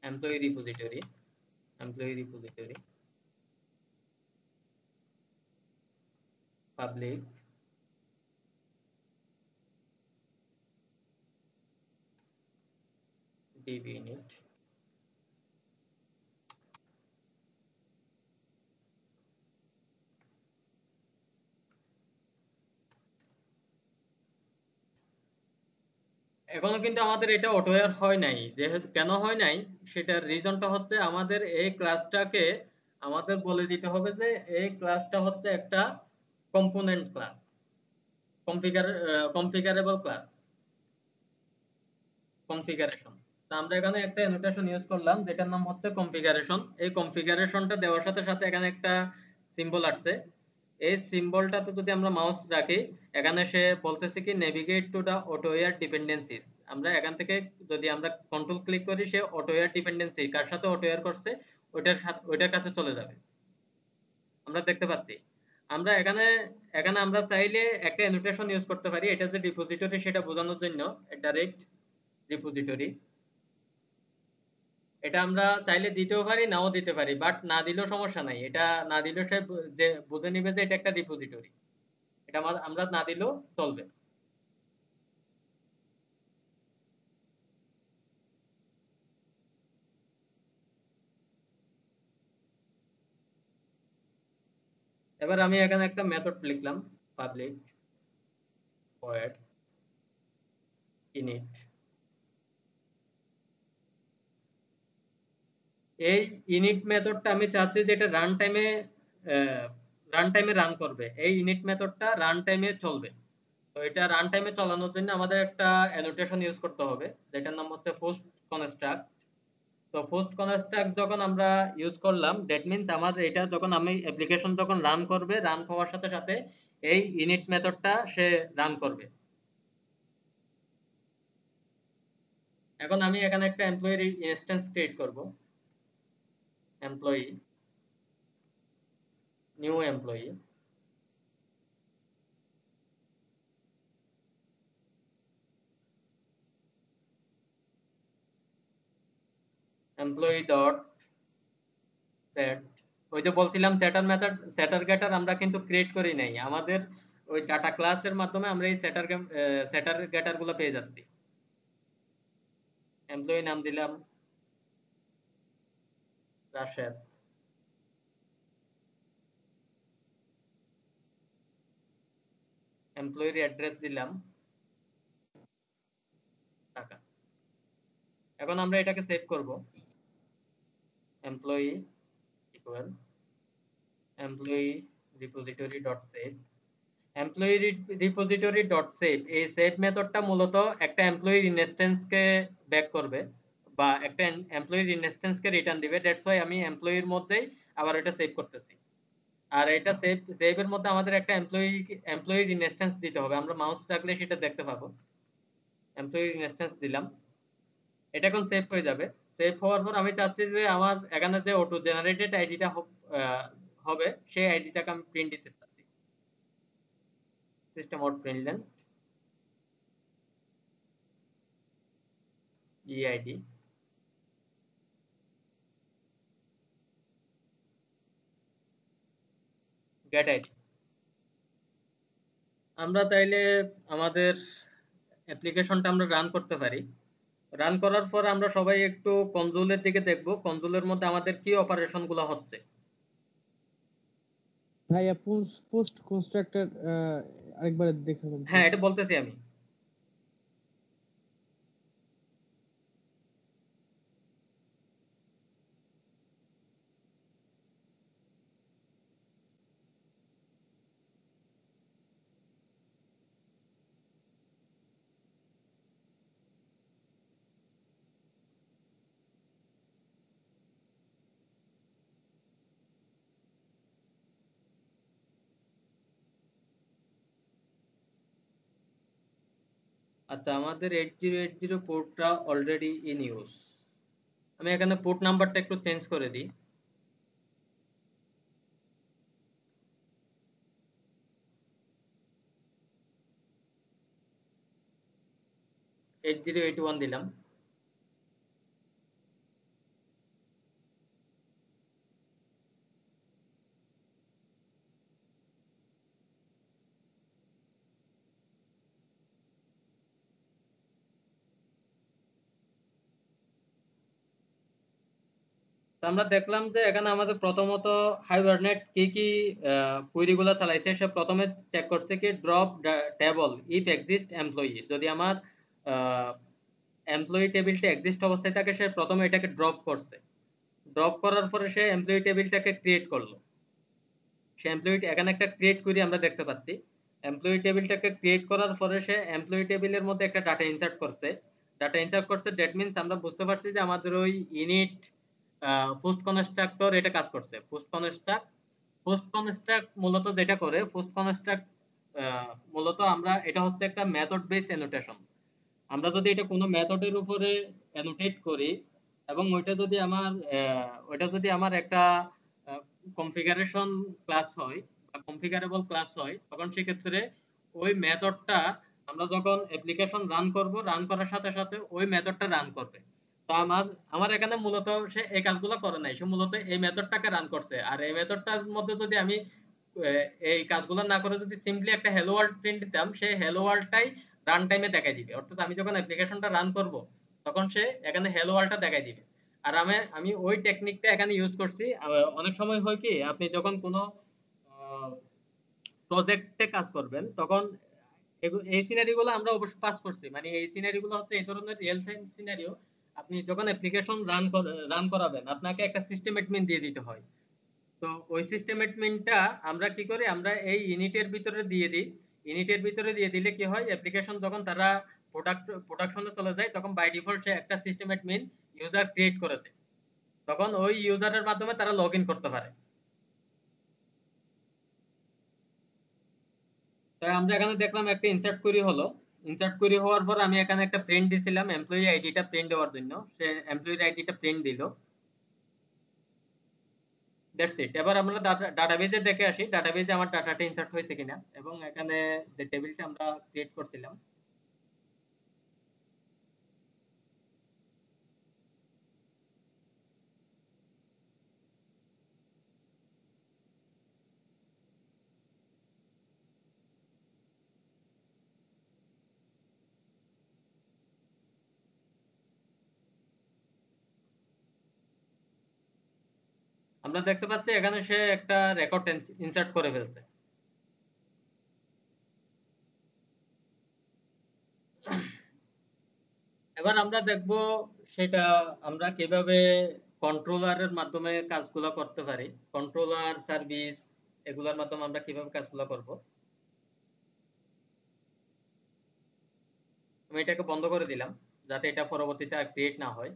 employee repository, employee repository public DB unit. এখনো কিন্তু আমাদের এটা অটো এয়ার হয় নাই। যেহেতু কেন হয় নাই, সেটার রিজনটা হচ্ছে আমাদের এই ক্লাসটাকে আমাদের বলে দিতে হবে যে এই ক্লাসটা হচ্ছে একটা কম্পোনেন্ট ক্লাস, কনফিগারেবল ক্লাস, কনফিগারেশন। তা আমরা এখানে একটা অ্যানোটেশন ইউজ করলাম যেটার নাম হচ্ছে কনফিগারেশন। এই কনফিগারেশনটা দেওয়ার সাথে সাথে এখানে একটা সিম্বল আসছে। এই সিম্বলটাতে যদি আমরা মাউস রাখি, এখানে সে বলতেছে কি নেভিগেট টু দা অটোওয়্যার ডিপেন্ডেন্সিস। আমরা এখান থেকে যদি আমরা কন্ট্রোল ক্লিক করি, সে অটোওয়্যার ডিপেন্ডেন্সি কার সাথে অটোওয়্যার করছে ওইটার সাথে ওইটার কাছে চলে যাবে। আমরা দেখতে পাচ্ছি। আমরা এখানে এখানে আমরা চাইলে একটা অ্যানোটেশন ইউজ করতে পারি, এটা যে রিপোজিটরি সেটা বোঝানোর জন্য ডাইরেক্ট রিপোজিটরি। এটা আমরা চাইলে দিতেও পারি, নাও দিতে পারি, বাট না দিলেও সমস্যা নাই। এটা না দিলেও সে যে বুঝে নিবে যে এটা একটা রিপোজিটরি। এটা আমরা না দিলেও চলবে। এবার আমি এখানে একটা মেথড লিখলাম, পাবলিক void init। এই ইনিট মেথডটা আমি চাচ্ছি যেটা রান টাইমে রান করবে। এই ইনিট মেথডটা রান টাইমে চলবে। তো এটা রান টাইমে চালানোর জন্য আমাদের একটা অ্যানোটেশন ইউজ করতে হবে যেটার নাম হচ্ছে পোস্ট কনস্ট্রাক্ট। তো পোস্ট কনস্ট্রাক্ট যখন আমরা ইউজ করলাম, দ্যাট মিন্স আমার এটা যখন আমি অ্যাপ্লিকেশন যখন রান করবে, রান হওয়ার সাথে সাথে এই ইনিট মেথডটা সে রান করবে। এখন আমি এখানে একটা এমপ্লয়ি ইনস্ট্যান্স ক্রিয়েট করব। Employee, new employee, employee dot set. ওই যে বলছিলাম সেটার মেথড, সেটার গেটার আমরা কিন্তু ক্রিয়েট করি নাই। আমাদের ওই ডাটা ক্লাসের মাধ্যমে আমরা এই সেটার গেটার গুলো পেয়ে যাচ্ছি। এমপ্লয়ি নাম দিলাম রাশেদ, এমপ্লয়ির অ্যাড্রেস দিলাম ঢাকা। এখন আমরা এটাকে সেভ করব। Employee equal employee repository dot save. Employee repository dot save, এই সেভ মেথডটা মূলত একটা এমপ্লয়ির ইনস্ট্যান্সকে ব্যাক করবে, বা একটা এমপ্লয়ির ইনস্ট্যান্সকে রিটার্ন দিবে। দ্যাটস ওয়াই আমি এমপ্লয়ির মধ্যেই আবার এটা সেভ করতেছি। আর এটা সেভের মধ্যে আমাদের একটা এমপ্লয়ির ইনস্ট্যান্স দিতে হবে। আমরা মাউস রাখলে সেটা দেখতে পাবো। এমপ্লয়ির ইনস্ট্যান্স দিলাম, এটা এখন সেভ হয়ে যাবে। সেভ হওয়ার পর আমি চাচ্ছি যে আমার এখানে যে অটো জেনারেটেড আইডিটা হবে, সেই আইডিটাকে আমি প্রিন্ট দিতে চাচ্ছি। System out println E ID get ID. আমরা তাইলে আমাদের অ্যাপ্লিকেশনটা আমরা রান করতে পারি। রান করার পর আমরা সবাই একটু কনসোলের দিকে দেখব, কনসোলের মধ্যে আমাদের কি অপারেশন গুলো হচ্ছে। ভাইয়া পোস্ট কনস্ট্রাক্টর আরেকবার দেখাবেন হ্যাঁ, please? এটা বলতেছি আমি। আচ্ছা, আমাদের 8080 পোর্টটা অলরেডি ইন ইউজ। আমি এখানে পোর্ট নাম্বারটা একটু চেঞ্জ করে দিই। 8081 দিলাম। তো আমরা দেখলাম যে এখানে আমাদের প্রথমত হাইবারনেট কি কি কুইরি গুলা চালাইছে। সে প্রথমে চেক করছে কি drop table if exist employee, যদি আমার এমপ্লয়ি টেবিলটা এক্সিস্ট অবস্থায় থাকে সে প্রথমে এটাকে ড্রপ করছে। ড্রপ করার পরে সে এমপ্লয়ি টেবিলটাকে ক্রিয়েট করলো। সে এমপ্লয়ি এখানে একটা ক্রিয়েট কুইরি আমরা দেখতে পাচ্ছি। এমপ্লয়ি টেবিলটাকে ক্রিয়েট করার পরে সে এমপ্লয়ি টেবিলের মধ্যে একটা ডাটা ইনসার্ট করছে। ডাটা ইনসার্ট করছে, দ্যাট মিন্স আমরা বুঝতে পারছি যে আমাদের ওই ইনিট পোস্ট কনস্ট্রাক্টর এটা কাজ করছে। পোস্ট কনস্ট্রাক্ট মূলত যেটা করে, পোস্ট কনস্ট্রাক্ট মূলত আমরা এটা হচ্ছে একটা মেথড বেস অ্যানোটেশন। আমরা যদি এটা কোনো মেথডের উপরে অ্যানোটেট করি এবং ওইটা যদি আমার একটা কনফিগারেশন ক্লাস হয় বা কনফিগারেবল ক্লাস হয়, তখন সেক্ষেত্রে ওই মেথডটা আমরা যখন অ্যাপ্লিকেশন রান করব, রান করার সাথে সাথে ওই মেথডটা রান করবে। তো আমার আমার এখানে মূলত সে এই কাজগুলো করে নাই, সে মূলত এই মেথডটাকে রান করছে। আর এই মেথডটার মধ্যে যদি আমি এই কাজগুলো না করে যদি সিম্পলি একটা হ্যালো ওয়ার্ল্ড প্রিন্ট দিতাম, সে হ্যালো ওয়ার্ল্ডটাই রান টাইমে দেখাই দিবে। অর্থাৎ আমি যখন অ্যাপ্লিকেশনটা রান করব তখন সে এখানে হ্যালো ওয়ার্ল্ডটা দেখাই দিবে। আর আমি আমি ওই টেকনিকটা এখানে ইউজ করছি। অনেক সময় হয় কি, আপনি যখন কোনো প্রজেক্টে কাজ করবেন তখন এই সিনারি গুলো আমরা অবশ্য পাস করছি। মানে এই সিনারি গুলো হচ্ছে এই ধরনের রিয়েল টাইম সিনারিও। আপনি যখন অ্যাপ্লিকেশন রান করাবেন আপনাকে একটা সিস্টেম অ্যাডমিন দিয়ে দিতে হয়। তো ওই সিস্টেম অ্যাডমিনটা আমরা কি করি, আমরা এই ইউনিটের ভিতরে দিয়ে দিই। ইউনিটের ভিতরে দিয়ে দিলে কি হয়, অ্যাপ্লিকেশন যখন তারা প্রোডাকশনে চলে যায় তখন বাই ডিফল্ট সে একটা সিস্টেম অ্যাডমিন ইউজার ক্রিয়েট করে দেয়। তখন ওই ইউজারের মাধ্যমে তারা লগ ইন করতে পারে। তাই আমরা এখানে দেখলাম একটা ইনসার্ট কোয়েরি হলো। ইনসার্ট কোয়েরি হওয়ার পর আমি এখানে একটা প্রিন্ট দিছিলাম এমপ্লয়ি আইডিটা প্রিন্ট দেওয়ার জন্য। সে এমপ্লয়ির আইডিটা প্রিন্ট দিল। That's it. এবার আমরা ডাটাবেজে দেখে আসি ডাটাবেজে আমার ডাটাটা ইনসার্ট হয়েছে কিনা, এবং এখানে যে টেবিলটা আমরা ক্রিয়েট করছিলাম। আমরা দেখতে পাচ্ছি এখানে সে একটা রেকর্ড ইনসার্ট করে ফেলছে। এবার আমরা দেখব সেটা আমরা কিভাবে কন্ট্রোলারের মাধ্যমে কাজগুলো করতে পারি। কন্ট্রোলার সার্ভিস এগুলোর মাধ্যমে আমরা কিভাবে কাজগুলো করব। আমি এটাকে বন্ধ করে দিলাম যাতে এটা পরবর্তীতে আর ক্রিয়েট না হয়।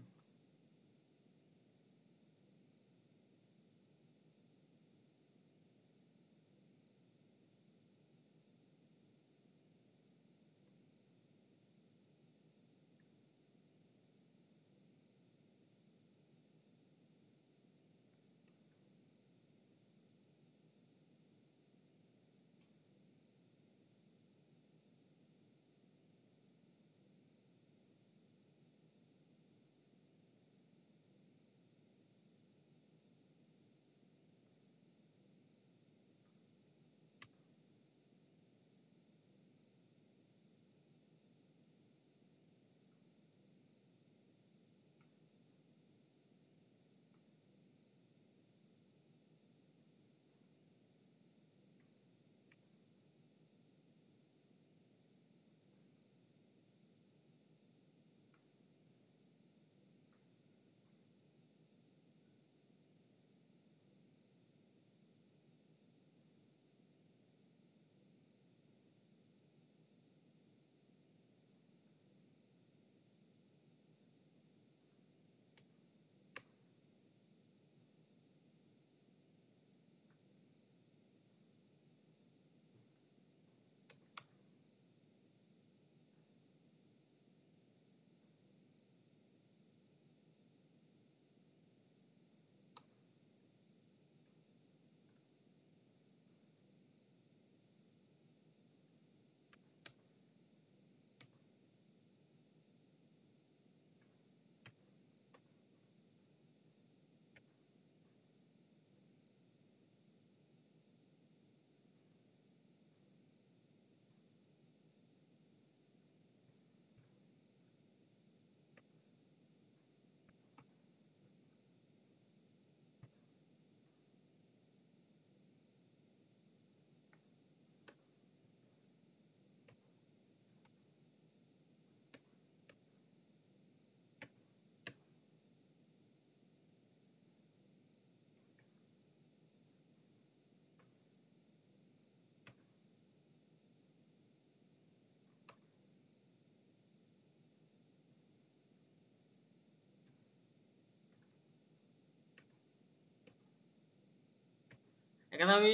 এখানে আমি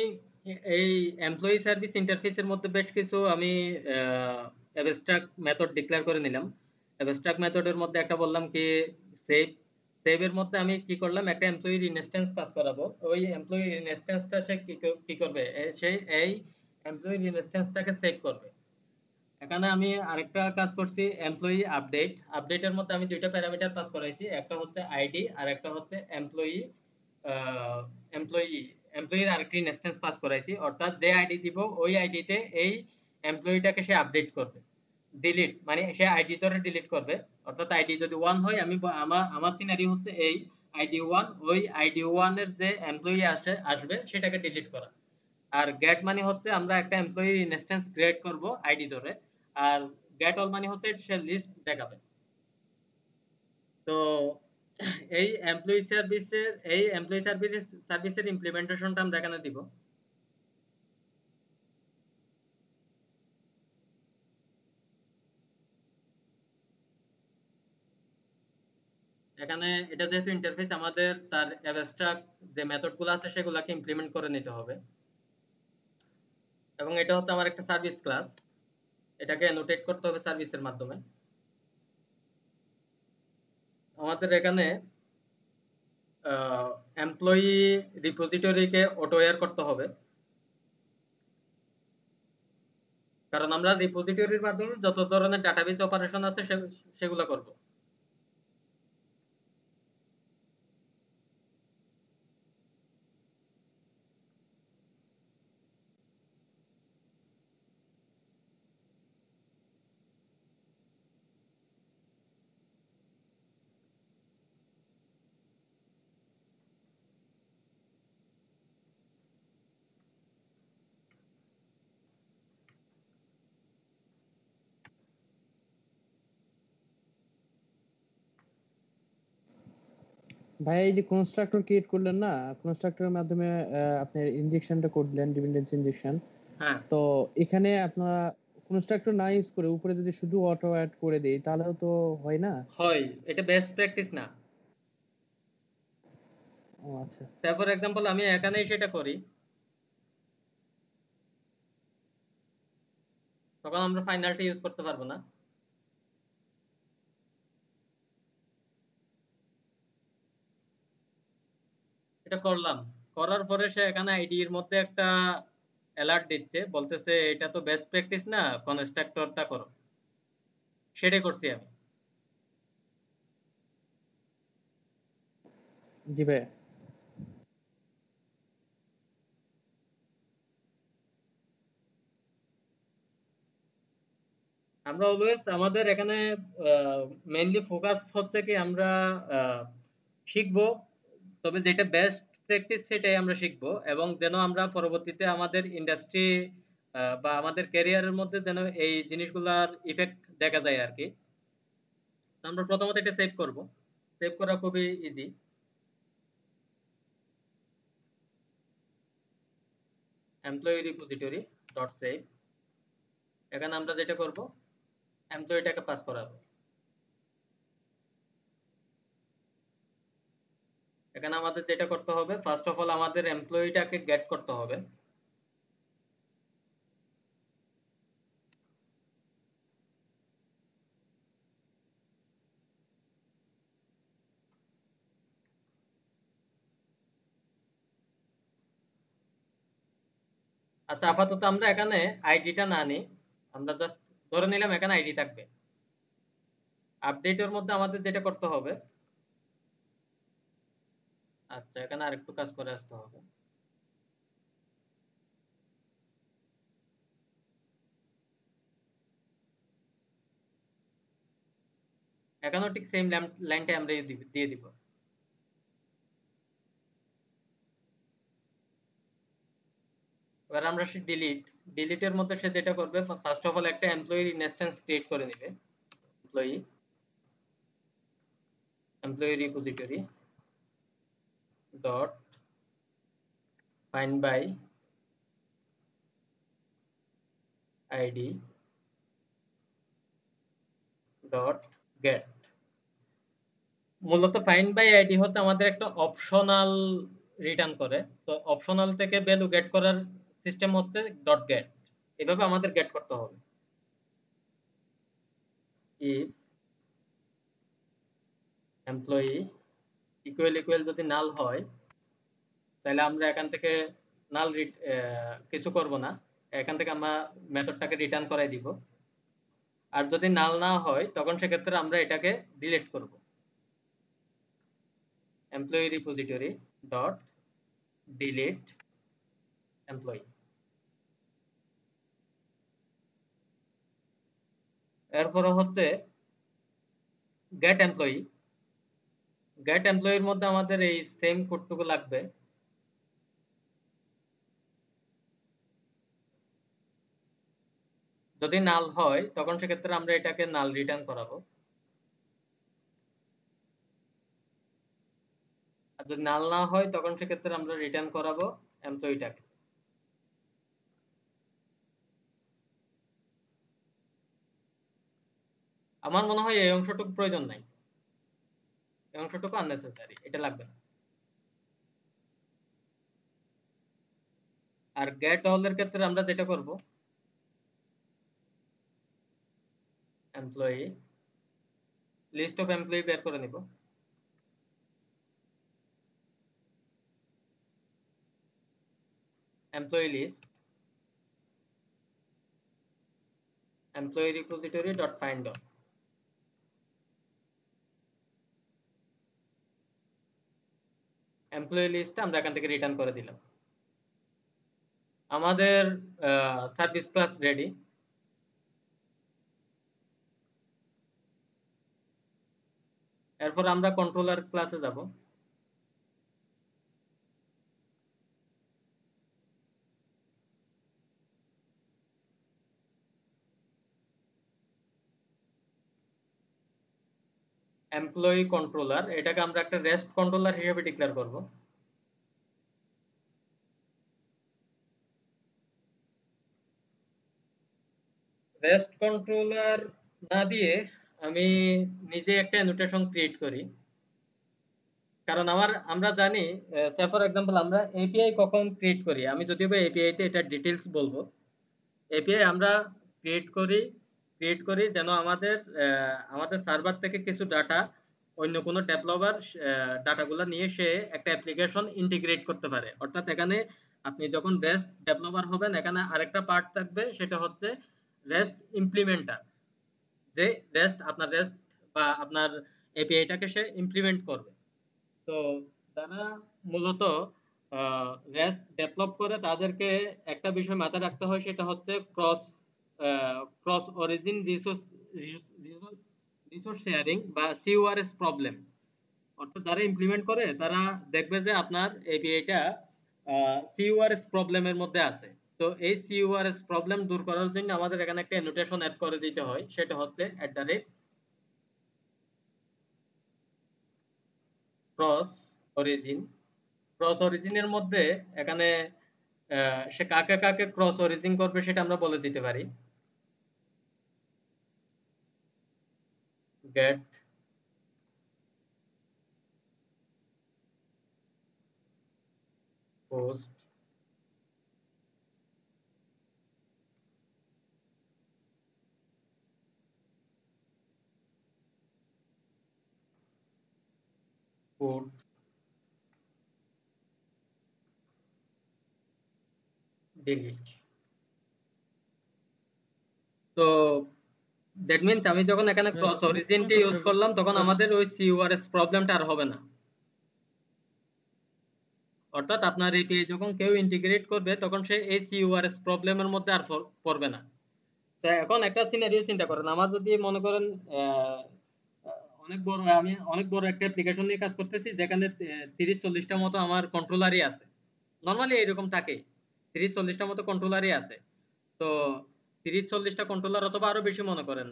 এই এমপ্লয়ি সার্ভিস ইন্টারফেসের মধ্যে বেশ কিছু আমি অ্যাবস্ট্রাক্ট মেথড ডিক্লেয়ার করে নিলাম। অ্যাবস্ট্রাক্ট মেথডের মধ্যে একটা বললাম কি সেভ। সেভের মধ্যে আমি কি করলাম, একটা এমপ্লয়ির ইনস্ট্যান্স পাস করাবো। ওই এমপ্লয়ির ইনস্ট্যান্সটা সে কি করবে, সে এই এমপ্লয়ির ইনস্ট্যান্সটাকে সেভ করবে। এখানে আমি আরেকটা কাজ করছি, এমপ্লয়ি আপডেট। আপডেটের মধ্যে আমি দুইটা প্যারামিটার পাস করাইছি, একটা হচ্ছে আইডি আর একটা হচ্ছে এমপ্লয়ি এমপ্লয়ি এমপ্লয়ির আরেকটি ইনস্ট্যান্স পাস করাইছি, অর্থাৎ যে আইডি দিব ওই আইডিতে এই এমপ্লয়িটাকে সে আপডেট করবে। ডিলিট মানে সে আইডি ধরে ডিলিট করবে, অর্থাৎ আইডি যদি 1 হয় আমি আমার আমার সিনারি হচ্ছে এই আইডি 1, ওই আইডি 1 এর যে এমপ্লয়ি আসবে সেটাকে ডিলিট করা। আর গেট মানে হচ্ছে আমরা একটা এমপ্লয়ির ইনস্ট্যান্স ক্রিয়েট করব আইডি ধরে, আর গেট অল মানে হচ্ছে সে লিস্ট দেখাবে। তো এই এমপ্লয়ি সার্ভিসের ইমপ্লিমেন্টেশনটা আমরা এখানে দিব। এখানে এটা যেহেতু ইন্টারফেস, আমাদের তার অ্যাবস্ট্রাক্ট যে মেথডগুলো আছে সেগুলোকে ইমপ্লিমেন্ট করে নিতে হবে। এবং এটা হচ্ছে আমার একটা সার্ভিস ক্লাস, এটাকে অ্যানোটেট করতে হবে সার্ভিসের মাধ্যমে। আমাদের এখানে এমপ্লয়ি রিপোজিটরিকে অটোওয়্যার করতে হবে, কারণ আমরা রিপোজিটরির মাধ্যমে যত ধরনের ডাটাবেস অপারেশন আছে সেগুলো করব। ভাই এই যে কনস্ট্রাক্টর ক্রিয়েট করলেন না, কনস্ট্রাক্টরের মাধ্যমে আপনার ইনজেকশনটা করে দিলেন, ডিপেন্ডেন্সি ইনজেকশন। হ্যাঁ, তো এখানে আপনারা কনস্ট্রাক্টর না ইউজ করে উপরে যদি শুধু অটো অ্যাড করে দেই তাহলেও তো হয় না? হয়। এটা বেস্ট প্র্যাকটিস না। ও আচ্ছা। ফর এক্সাম্পল আমি এখানেই সেটা করি, তখন আমরা ফাইনালটা ইউজ করতে পারবো না। এটা করলাম, করার পরে সে এখানে আইডি এর মধ্যে একটা অ্যালার্ট দিচ্ছে, বলতেছে এটা তো বেস্ট প্র্যাকটিস না, কনস্ট্রাক্টরটা করো। সেটাই করছি আমি। জি ভাই। আমরা অলওয়েজ আমাদের এখানে মেইনলি ফোকাস হচ্ছে কি আমরা শিখবো, তবে যেটা বেস্ট প্র্যাকটিস সেটাই আমরা শিখবো, এবং যেন আমরা পরবর্তীতে আমাদের ইন্ডাস্ট্রি বা আমাদের ক্যারিয়ারের মধ্যে যেন এই জিনিসগুলার ইফেক্ট দেখা যায় আর কি। আমরা প্রথমত এটা সেভ করব। সেভ করা খুবই easy. Employee repository dot save, এখানে আমরা যেটা করব এমপ্লয়িটাকে পাস করাবো। এখানে আমাদের যেটা করতে হবে, ফার্স্ট অফ অল আমাদের এমপ্লয়িটাকে গেট করতে হবে। আচ্ছা, আপাতত আমরা এখানে আইডিটা না নিই, আমরা জাস্ট ধরে নিলাম এখানে আইডি থাকবে। আপডেটের মধ্যে আমাদের যেটা করতে হবে, আচ্ছা এখানে আরেকটু কাজ করে আসতে হবে। এখানেও ঠিক সেম লাইনটা আমরা দিয়ে দিব। এবার আমরা সে ডিলিটের মধ্যে সে যেটা করবে, ফার্স্ট অফ অল একটা এমপ্লয়ি ইনস্ট্যান্স ক্রিয়েট করে নেবে। Employee repository dot find by ID dot get. মূলত ফাইন্ড বাই আইডি হচ্ছে আমাদের একটা অপশনাল রিটার্ন করে। তো অপশনাল থেকে ভ্যালু গেট করার সিস্টেম হচ্ছে ডট গেট। এভাবে আমাদের গেট করতে হবে। ইফ এমপ্লয়ি ইকুয়াল যদি নাল হয়, তাহলে আমরা এখান থেকে নাল কিছু করব না, এখান থেকে আমরা মেথডটাকে রিটার্ন করাই দিব। আর যদি নাল না হয় তখন সেক্ষেত্রে আমরা এটাকে ডিলিট করব। Employee repository dot delete employee. এরপরে হচ্ছে গেট এমপ্লয়ি। গেট এমপ্লয়ির মধ্যে আমাদের এই সেম কোডটুকু লাগবে। যদি নাল হয় তখন সেক্ষেত্রে আমরা এটাকে নাল রিটার্ন করাবো। আর যদি নাল না হয় তখন সেক্ষেত্রে আমরা রিটার্ন করাবো এমপ্লয়িটাকে। আমার মনে হয় এই অংশটুকু প্রয়োজন নাই, এই অংশটুকু আননেসেসারি, এটা লাগবে না। আর গেট অল এর ক্ষেত্রে আমরা যেটা করব, এমপ্লয়ি লিস্ট অফ এমপ্লয়ি বের করে নিব। Employee list employee repository dot find all. Employee লিস্টটা আমরা এখান থেকে রিটার্ন করে দিলাম। আমাদের সার্ভিস ক্লাস রেডি। এরপর আমরা কন্ট্রোলার ক্লাসে যাব। এমপ্লয়ি কন্ট্রোলার, এটাকে আমরা একটা রেস্ট কন্ট্রোলার হিসেবে ডিক্লেয়ার করব। রেস্ট কন্ট্রোলার না দিয়ে আমি নিজে একটা অ্যানোটেশন ক্রিয়েট করি। কারণ আমরা জানি, সে ফর এক্সাম্পল আমরা এপিআই কখন ক্রিয়েট করি, আমি যদিও বা এপিআই তে এটা ডিটেইলস বলবো। এপিআই আমরা ক্রিয়েট করি যেন আমাদের সার্ভার থেকে কিছু ডাটা অন্য কোনো ডেভেলপার ডাটাগুলো নিয়ে সে একটা অ্যাপ্লিকেশন ইন্টিগ্রেট করতে পারে। অর্থাৎ এখানে আপনি যখন রেস্ট ডেভেলপার হবেন, এখানে আরেকটা পার্ট থাকবে, সেটা হচ্ছে রেস্ট ইমপ্লিমেন্টার। যে রেস্ট বা আপনার এপিআইটাকে সে ইমপ্লিমেন্ট করবে। তো যারা মূলত রেস্ট ডেভেলপ করে তাদেরকে একটা বিষয় মাথায় রাখতে হয়, সেটা হচ্ছে ক্রস অরিজিন রিসোর্স শেয়ারিং বা সিইউআরএস প্রবলেম। অর্থাৎ যারা ইমপ্লিমেন্ট করে তারা দেখবে যে আপনার এপিআইটা সিইউআরএস প্রবলেমের মধ্যে আছে। তো এই সিইউআরএস প্রবলেম দূর করার জন্য আমাদের এখানে একটা অ্যানোটেশন অ্যাড করে দিতে হয়, সেটা হচ্ছে ক্রস অরিজিন। ক্রস অরিজিনের মধ্যে এখানে সে কাকে কাকে ক্রস অরিজিন করবে সেটা আমরা বলে দিতে পারি। Get post code delete. তো দ্যাট মিন্স আমি যখন এখানে ক্রস অরিজিনটা ইউজ করলাম তখন আমাদের ওই সিইউআরএস প্রবলেমটা আর হবে না। অর্থাৎ আপনার এপিআই যখন কেউ ইন্টিগ্রেট করবে তখন সে এই সিইউআরএস প্রবলেমের মধ্যে আর পড়বে না। তো এখন একটা সিনারিও চিন্তা করেন, আমার যদি মনে করেন আমি অনেক বড় একটা অ্যাপ্লিকেশন নিয়ে কাজ করতেছি, যেখানে 30-40টা মতো আমার কন্ট্রোলারই আছে। নরমালি এরকম থাকে, 30-40টা মতো কন্ট্রোলারই আছে। তো 30-40টা কন্ট্রোলার অথবা আরো বেশি মনে করেন,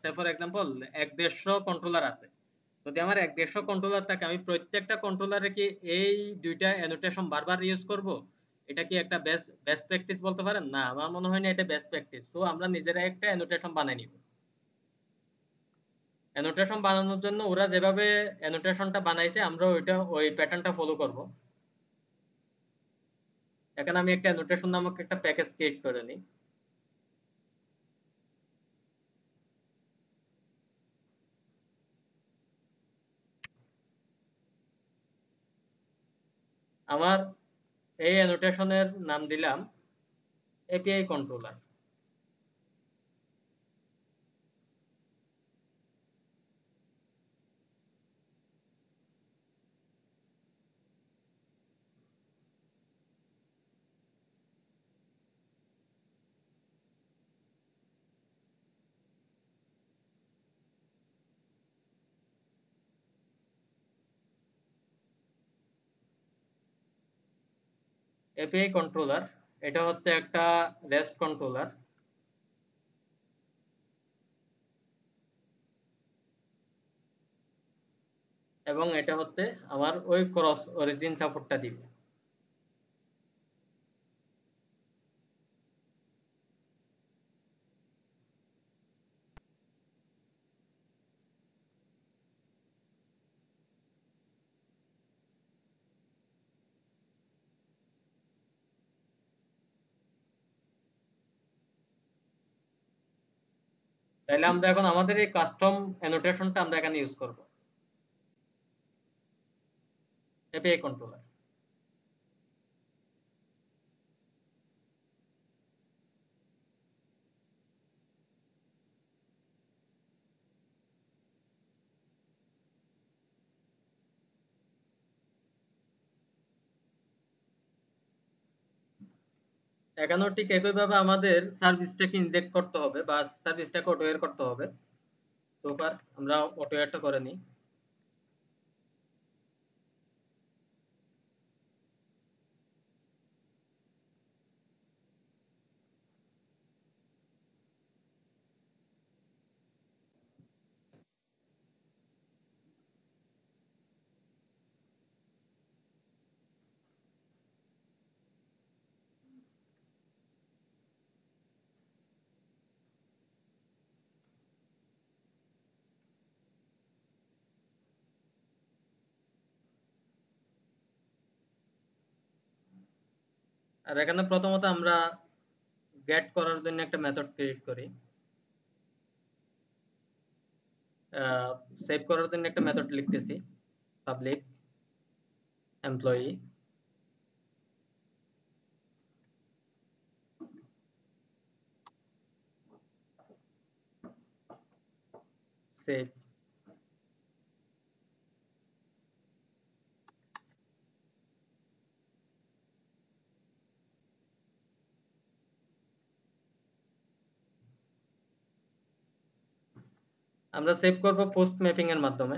সে ফর এক্সাম্পল 1-150 কন্ট্রোলার আছে। যদি আমার 1-150 কন্ট্রোলার থাকে, আমি প্রত্যেকটা কন্ট্রোলারে কি এই দুইটা অ্যানোটেশন বারবার ইউজ করব? এটা কি একটা বেস্ট প্র্যাকটিস বলতে পারেন? না, আমার মনে হয় না এটা বেস্ট প্র্যাকটিস। তো আমরা নিজেরা একটা অ্যানোটেশন বানাই নিব। অ্যানোটেশন বানানোর জন্য ওরা যেভাবে অ্যানোটেশনটা বানাইছে আমরা ওই প্যাটার্নটা ফলো করব। এখানে আমি একটা অ্যানোটেশন নামক একটা প্যাকেজ ক্রিয়েট করে নিই। আমার এই অ্যানোটেশনের নাম দিলাম এপিআই কন্ট্রোলার। এপিআই কন্ট্রোলার এটা হচ্ছে একটা রেস্ট কন্ট্রোলার এবং এটা হচ্ছে আমার ওই ক্রস অরিজিন সাপোর্টটা দিবে। তাহলে আমরা এখন আমাদের এই কাস্টম অ্যানোটেশনটা আমরা এখানে ইউজ করব এপিআই কন্ট্রোলার। এখানেও ঠিক একইভাবে আমাদের সার্ভিসটাকে ইনজেক্ট করতে হবে বা সার্ভিসটাকে অটোওয়্যার করতে হবে। সো ফার আমরা অটোওয়্যারটা করে নিই। আর এখানে প্রথমত আমরা গেট করার জন্য একটা মেথড ক্রিয়েট করি, সেভ করার জন্য একটা মেথড লিখতেছি পাবলিক এমপ্লয়ি সেভ। আমরা সেভ করব পোস্ট ম্যাপিং এর মাধ্যমে।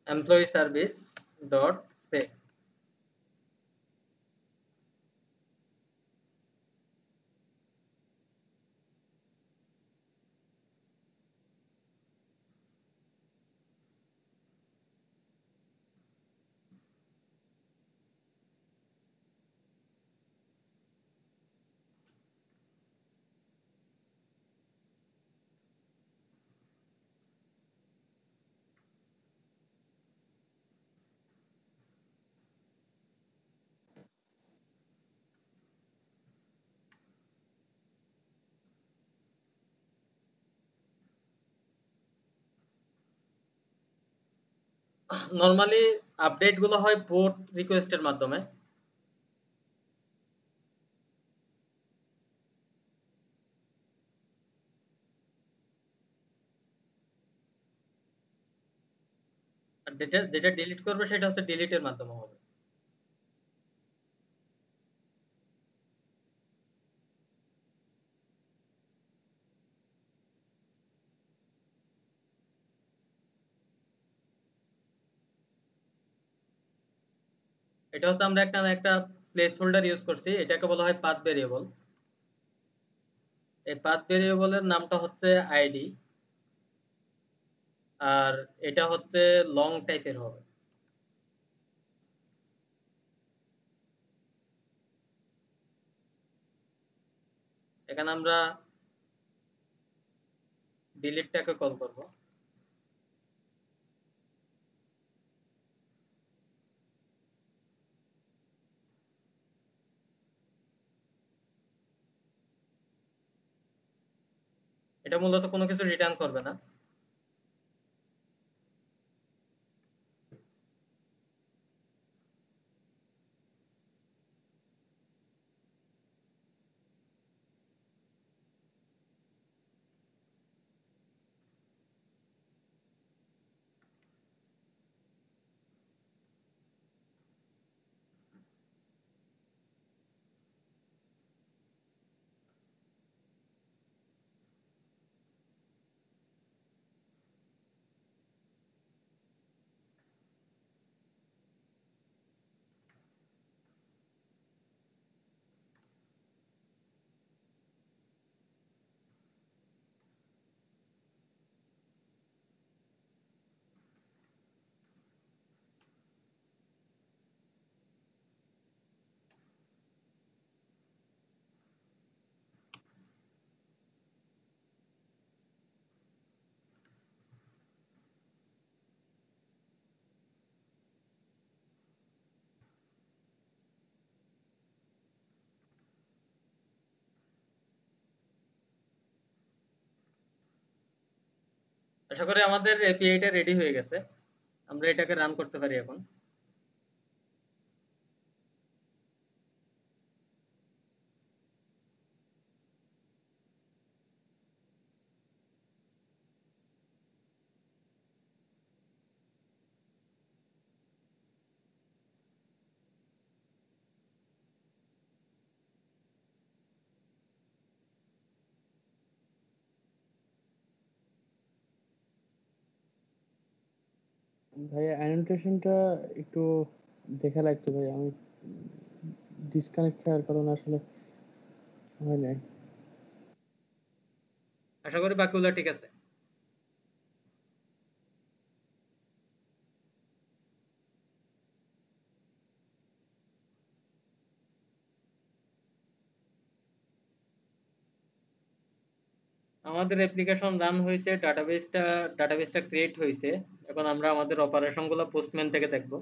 Employee service dot save. Normally update গুলো হয় পোর্ট রিকোয়েস্টের মাধ্যমে। আর যেটা যেটা ডিলিট করবে সেটা হচ্ছে ডিলিটের মাধ্যমে হবে। এটা হচ্ছে আমরা একটা প্লেস হোল্ডার ইউজ করছি, এটাকে বলা হয় পাথ ভেরিয়েবল। এই পাথ ভেরিয়েবলের নামটা হচ্ছে আইডি, আর এটা হচ্ছে লং টাইপের হবে। এখানে আমরা ডিলিটটাকে কল করব। এটা মূলত কোনো কিছু রিটার্ন করবে না। আশা করি আমাদের এপিআইটা রেডি হয়ে গেছে, আমরা এটাকে রান করতে পারি এখন। ভাইয়া অ্যানোটেশনটা একটু দেখা লাগতো ভাই, আমি ডিসকানেক্ট হওয়ার কারণে আসলে হয় নাই। আশা করি বাকিগুলো ঠিক আছে। আমাদের অ্যাপ্লিকেশন রান হয়েছে, ডাটাবেসটা ক্রিয়েট হয়েছে। এখন আমরা আমাদের অপারেশনগুলো পোস্টম্যান থেকে দেখব।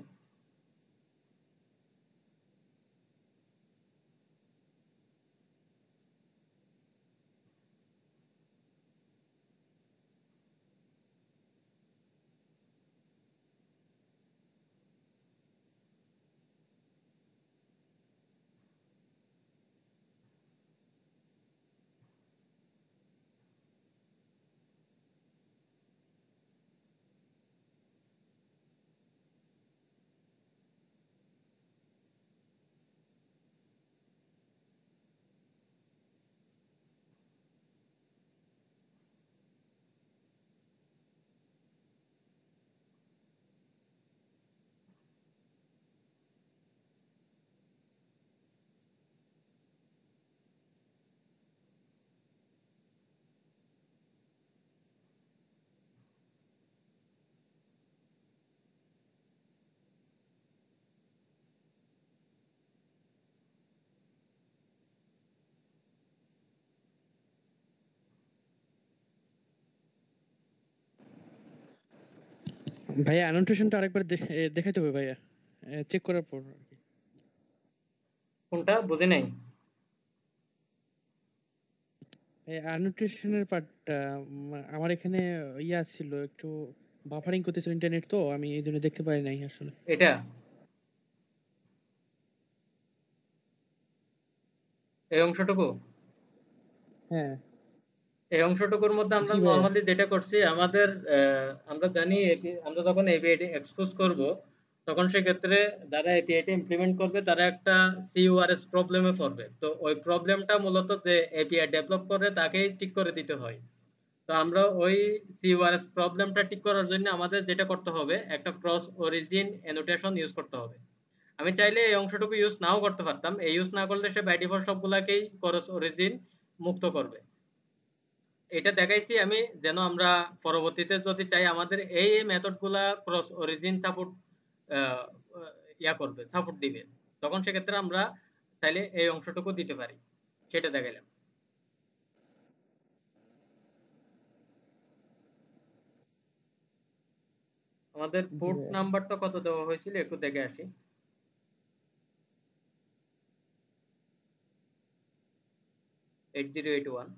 ভাইয়া অ্যানোটেশনটা আরেকবার দেখাইতে হবে ভাইয়া, চেক করার পর আর কি। কোনটা বুঝি নাই? অ্যানোটেশনের পার্টটা আমার এখানে ইয়া ছিল, একটু বাফারিং করতেছিল ইন্টারনেট, তো আমি এই জন্য দেখতে পারি নাই আসলে। এটা এই অংশটুকু, হ্যাঁ। এই অংশটুকুর মধ্যে আমরা জি ভাইয়া। নরমালি যেটা করছি, আমাদের আমরা জানি আমরা যখন এপিআইটি এক্সপোজ করব, তখন সেক্ষেত্রে যারা এপিআইটি ইমপ্লিমেন্ট করবে তারা একটা সিইউআরএস প্রবলেমে পড়বে। তো ওই প্রবলেমটা মূলত যে এপিআই ডেভেলপ করে তাকেই ঠিক করে দিতে হয়। তো আমরা ওই সিইউআরএস প্রবলেমটা ঠিক করার জন্য আমাদের যেটা করতে হবে, একটা ক্রস অরিজিন অ্যানোটেশন ইউজ করতে হবে। আমি চাইলে এই অংশটুকু ইউজ নাও করতে পারতাম, এই ইউজ না করলে সে বাই ডিফল্ট সবগুলাকেই ক্রস অরিজিন মুক্ত করবে। এটা দেখাইছি আমি যেন আমরা পরবর্তীতে যদি চাই আমাদের এই মেথড গুলা ক্রস অরিজিন সাপোর্ট করবে, সাপোর্ট দিবে, তখন সেক্ষেত্রে আমরা চাইলে এই অংশটুকু দিতে পারি, সেটা দেখাইলাম। আমাদের জি পোর্ট ভাইয়া। নাম্বারটা কত দেওয়া হয়েছিল একটু দেখে আসি। 8081।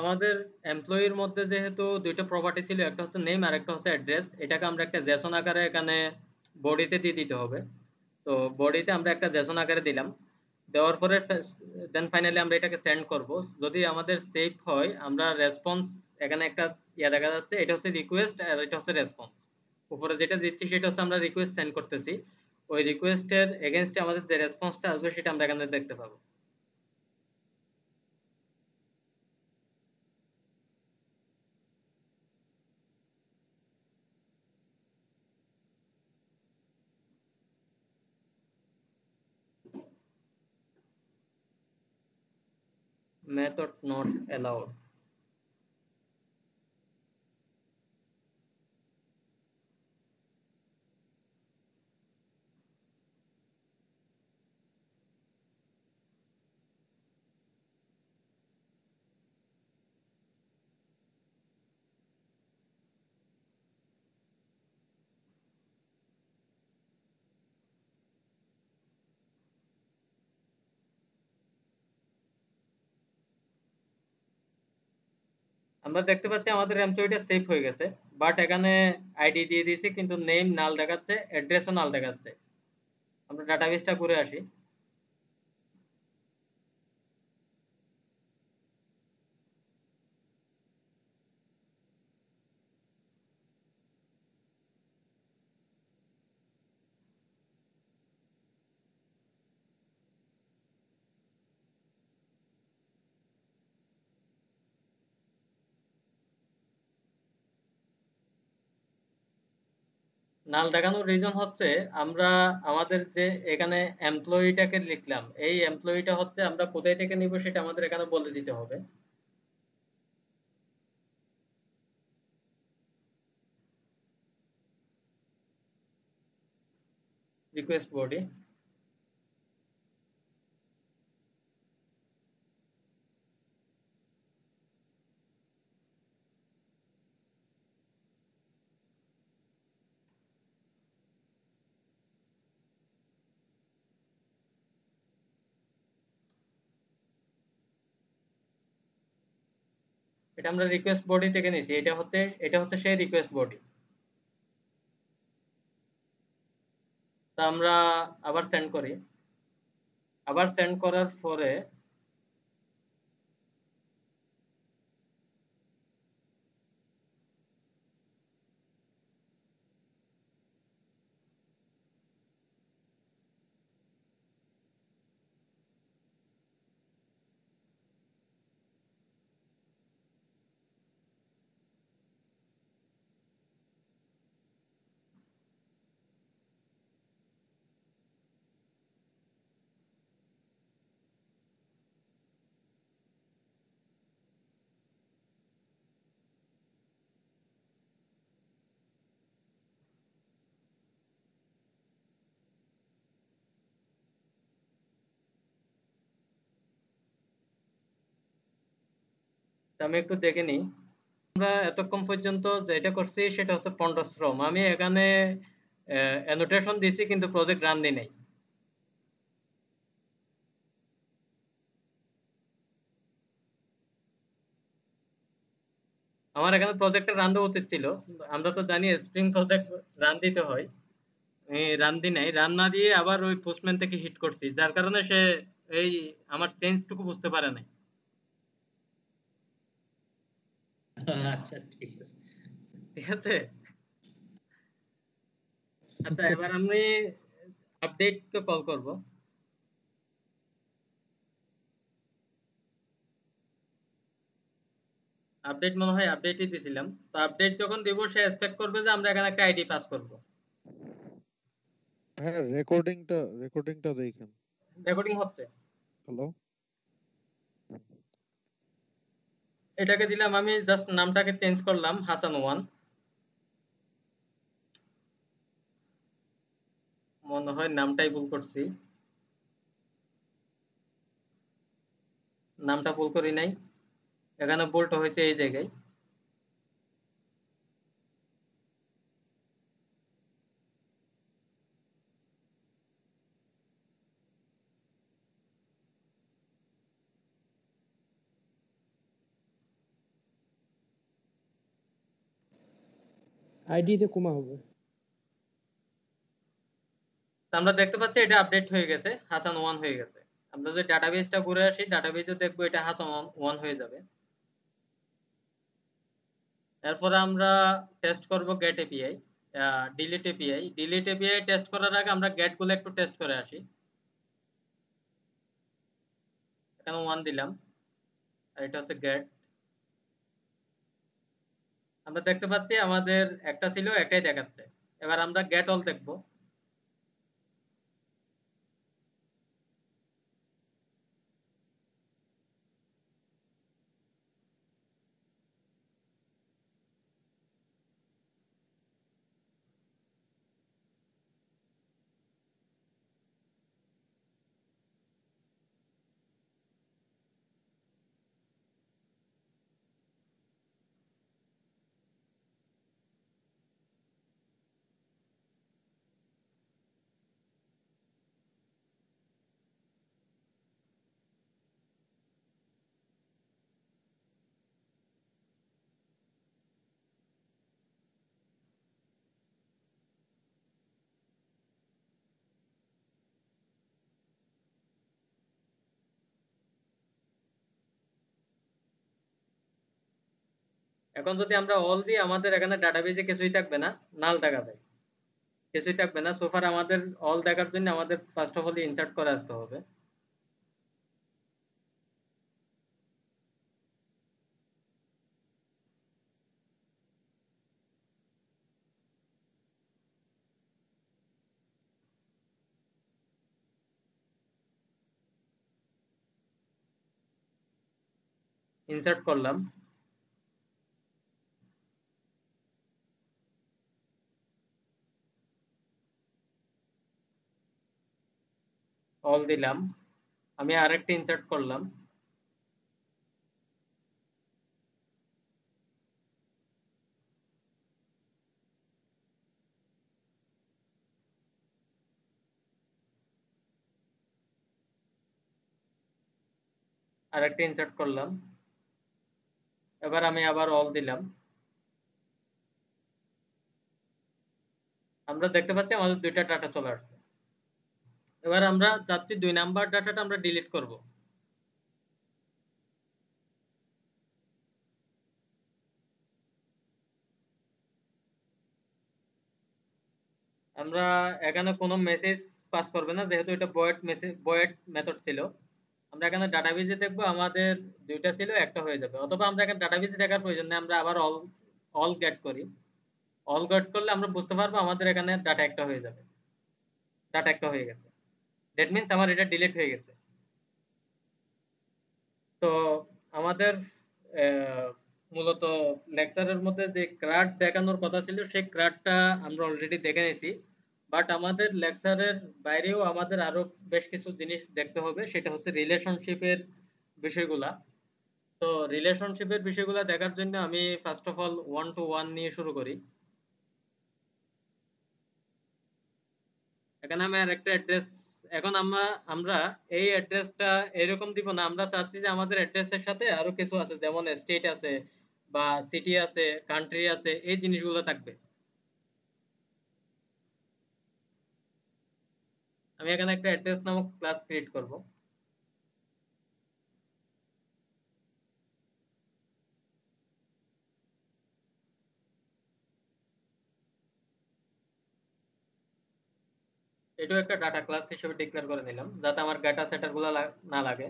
আমাদের এমপ্লয়ির মধ্যে যেহেতু দুইটা প্রপার্টি ছিল, একটা হচ্ছে নেম আর একটা হচ্ছে অ্যাড্রেস, এটাকে আমরা একটা জেসন আকারে এখানে বডিতে দিয়ে দিতে হবে। তো বডিতে আমরা একটা জেসন আকারে দিলাম, দেওয়ার পরে দেন ফাইনালি আমরা এটাকে সেন্ড করব। যদি আমাদের সেভ হয়, আমরা রেসপন্স, এখানে একটা দেখা যাচ্ছে, এটা হচ্ছে রিকোয়েস্ট আর এটা হচ্ছে রেসপন্স। উপরে যেটা দিচ্ছি সেটা হচ্ছে আমরা রিকোয়েস্ট সেন্ড করতেছি, ওই রিকোয়েস্টের এগেইনস্টে আমাদের যে রেসপন্সটা আসবে সেটা আমরা এখানে দেখতে পাবো। Method not allowed. আমরা দেখতে পাচ্ছি আমাদের এমপ্লয়িটা সেভ হয়ে গেছে, বাট এখানে আইডি দিয়ে দিয়েছি কিন্তু নেম নাল দেখাচ্ছে, অ্যাড্রেসও নাল দেখাচ্ছে। আমরা ডাটাবেসটা ঘুরে আসি। নাল দেখানোর রিজন হচ্ছে আমরা আমাদের যে এখানে এমপ্লয়িটাকে লিখলাম, এই এমপ্লয়িটা হচ্ছে আমরা কোথায় থেকে নিব সেটা আমাদের এখানে বলে দিতে হবে। Request body. এটা আমরা রিকোয়েস্ট বডি থেকে নিয়েছি, এটা হচ্ছে সেই রিকোয়েস্ট বডি। তা আমরা আবার সেন্ড করি। আবার সেন্ড করার পরে আমি একটু দেখে নিই। আমরা এতক্ষণ পর্যন্ত যেটা করছি সেটা হচ্ছে পন্ডশ্রম। আমি এখানে অ্যানোটেশন দিছি কিন্তু প্রজেক্ট রান দিই নাই। আমার এখানে প্রজেক্টটা রান দেওয়া উচিত ছিল। আমরা তো জানি স্প্রিং প্রজেক্ট রান দিতে হয়। আমি রান দিই নাই, রান না দিয়ে আবার ওই পোস্টম্যান থেকে হিট করছি, যার কারণে সে এই আমার চেঞ্জটুকু বুঝতে পারে নাই। আচ্ছা ঠিক আছে। ঠিক আছে, আচ্ছা এবার আমি আপডেট কে কল করব। আপডেট মনে হয় আপডেটই দিছিলাম। তো আপডেট যখন দিব সে এক্সপেক্ট করবে যে আমরা এখানে একটা আইডি পাস করব। হ্যাঁ, রেকর্ডিংটা দেখেন। রেকর্ডিং হচ্ছে। হ্যালো। এটাকে দিলাম, আমি জাস্ট নামটাকে চেঞ্জ করলাম হাসান ওয়ান। মনে হয় নামটাই ভুল করছি, নামটা ভুল করি নাই, এখানে ভুলটা হয়েছে এই জায়গায়। আইডি তে কমা হবে। তো আমরা দেখতে পাচ্ছি এটা আপডেট হয়ে গেছে, হাসান ওয়ান হয়ে গেছে। আমরা যদি ডাটাবেসটা ঘুরে আসি, ডাটাবেসে দেখবো এটা হাসান ওয়ান হয়ে যাবে। এরপরে আমরা টেস্ট করব get API, delete API. Delete API test করার আগে আমরা গেট গুলো একটু টেস্ট করে আসি। এখানে ওয়ান দিলাম, আর এটা হচ্ছে গেট। আমরা দেখতে পাচ্ছি আমাদের একটা ছিল, একটাই দেখাচ্ছে। এবার আমরা গেট অল দেখব। এখন যদি আমরা অল দিই, আমাদের এখানে ডাটাবেজে কিছুই থাকবে না, নাল দেখাবে, কিছুই থাকবে না। সোফার আমাদের অল দেখার জন্য আমাদের ফার্স্ট অফ অল ইনসার্ট করে আসতে হবে। ইনসার্ট করলাম, অল দিলাম, আমি আরেকটা ইনসার্ট করলাম, আরেকটা ইনসার্ট করলাম। এবার আমি আবার অল দিলাম। আমরা দেখতে পাচ্ছি আমাদের দুইটা ডাটা চলে আসছে। এবার আমরা চাচ্ছি 2 নাম্বার ডাটাটা আমরা ডিলিট করব। আমরা এখানে কোনো মেসেজ পাস করবে না, যেহেতু এটা ভয়েড মেসেজ, ভয়েড মেথড ছিল। আমরা এখানে ডাটাবেজে দেখবো আমাদের দুইটা ছিল, একটা হয়ে যাবে। অথবা আমরা এখানে ডাটাবেজে দেখার প্রয়োজন নেই, আমরা আবার অল অল গেট করি। অল গেট করলে আমরা বুঝতে পারবো আমাদের এখানে ডাটা একটা হয়ে যাবে, ডাটা একটা হয়ে গেছে। দ্যাট মিন্স আমার এটা ডিলিট হয়ে গেছে। তো আমাদের মূলত লেকচারের মধ্যে যে ক্রাড দেখানোর কথা ছিল সেই ক্রাডটা আমরা অলরেডি দেখে নিয়েছি। বাট আমাদের লেকচারের বাইরেও আমাদের আরো বেশ কিছু জিনিস দেখতে হবে, সেটা হচ্ছে রিলেশনশিপের বিষয়গুলা। তো রিলেশনশিপের বিষয়গুলো দেখার জন্য আমি ফার্স্ট অফ অল 1 to 1 নিয়ে শুরু করি। এখানে আমি আরেকটা অ্যাড্রেস, এখন আমরা এই অ্যাড্রেসটা এরকম দিব না, আমরা চাচ্ছি যে আমাদের অ্যাড্রেসের সাথে আরো কিছু আছে, যেমন স্টেট আছে বা সিটি আছে, কান্ট্রি আছে, এই জিনিসগুলো থাকবে। আমি এখানে একটা অ্যাড্রেস নামক ক্লাস ক্রিয়েট করব। এটাও একটা ডাটা ক্লাস হিসেবে ডিক্লেয়ার করে নিলাম, যাতে আমার ডাটা সেটার গুলো না লাগে।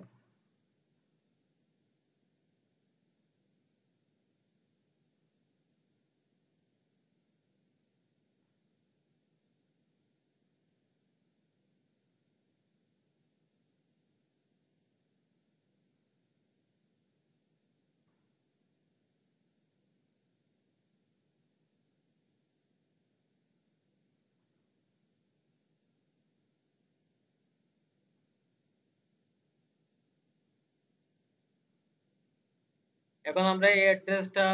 এখন আমরা এই অ্যাড্রেসটা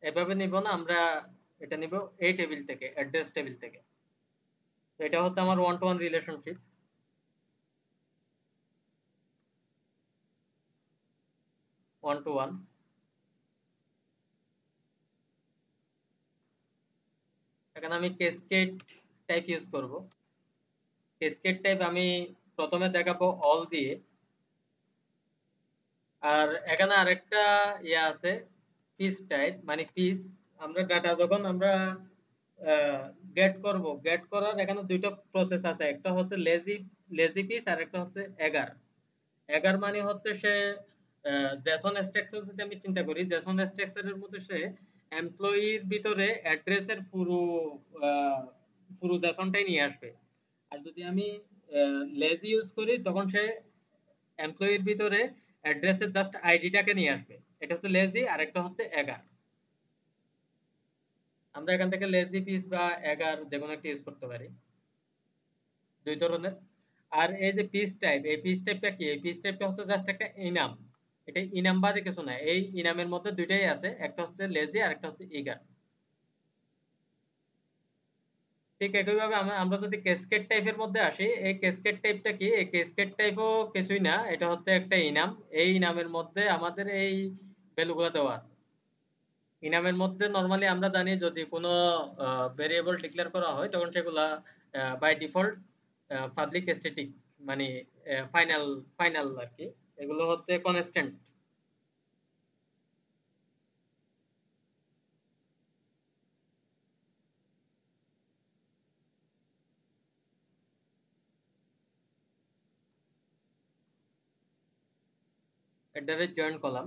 এভাবে নিব না, আমরা এটা নিব এই টেবিল থেকে, অ্যাড্রেস টেবিল থেকে। তো এটা হচ্ছে আমার 1 to 1 রিলেশনশিপ, 1 to 1। এখানে আমি ক্যাসকেড টাইপ ইউজ করব। ক্যাসকেড টাইপ আমি প্রথমে দেখাবো অল দিয়ে। আর এখানে আরেকটা ইয়ে আছে, পিস টাইপ, মানে পিস। আমরা ডাটা যখন আমরা গেট করার এখানে দুইটা প্রসেস আছে, একটা হচ্ছে লেজি পিস আর একটা হচ্ছে এগার। এগার মানে হচ্ছে সে জেসন স্ট্রাকচার, যদি আমি চিন্তা করি জেসন স্ট্রাকচারের মধ্যে সে এমপ্লয়ির ভিতরে অ্যাড্রেসের পুরো জেসনটাই নিয়ে আসবে। আর যদি আমি লেজি ইউজ করি তখন সে এমপ্লয়ির ভিতরে অ্যাড্রেসের জাস্ট আইডিটাকে নিয়ে আসবে। এটা হচ্ছে লেজি আর একটা হচ্ছে এগার। আমরা এখান থেকে লেজি পিস বা এগার যে কোনো একটা ইউজ করতে পারি, দুই ধরনের। আর এই যে পিস টাইপ, এই পিস টাইপটা কি? এই পিস টাইপটা হচ্ছে জাস্ট একটা ইনাম। এটা ইনাম বাদে কিছু না, এই ইনামের মধ্যে দুইটাই আছে, একটা হচ্ছে লেজি আর একটা হচ্ছে ইগার। ঠিক একইভাবে আমরা যদি ক্যাসকেড টাইপের মধ্যে আসি, এই ক্যাসকেড টাইপটা কি? এই ক্যাসকেড টাইপও কিছুই না, এটা হচ্ছে একটা ইনাম। এই ইনামের মধ্যে আমাদের এই ভ্যালুগুলো দেওয়া আছে। ইনামের মধ্যে নরমালি আমরা জানি যদি কোনো ভেরিয়েবল ডিক্লেয়ার করা হয় তখন সেগুলা বাই ডিফল্ট পাবলিক স্ট্যাটিক, মানে ফাইনাল ফাইনাল আর কি, এগুলো হচ্ছে কনস্ট্যান্ট। এটারে জয়েন্ট কলাম।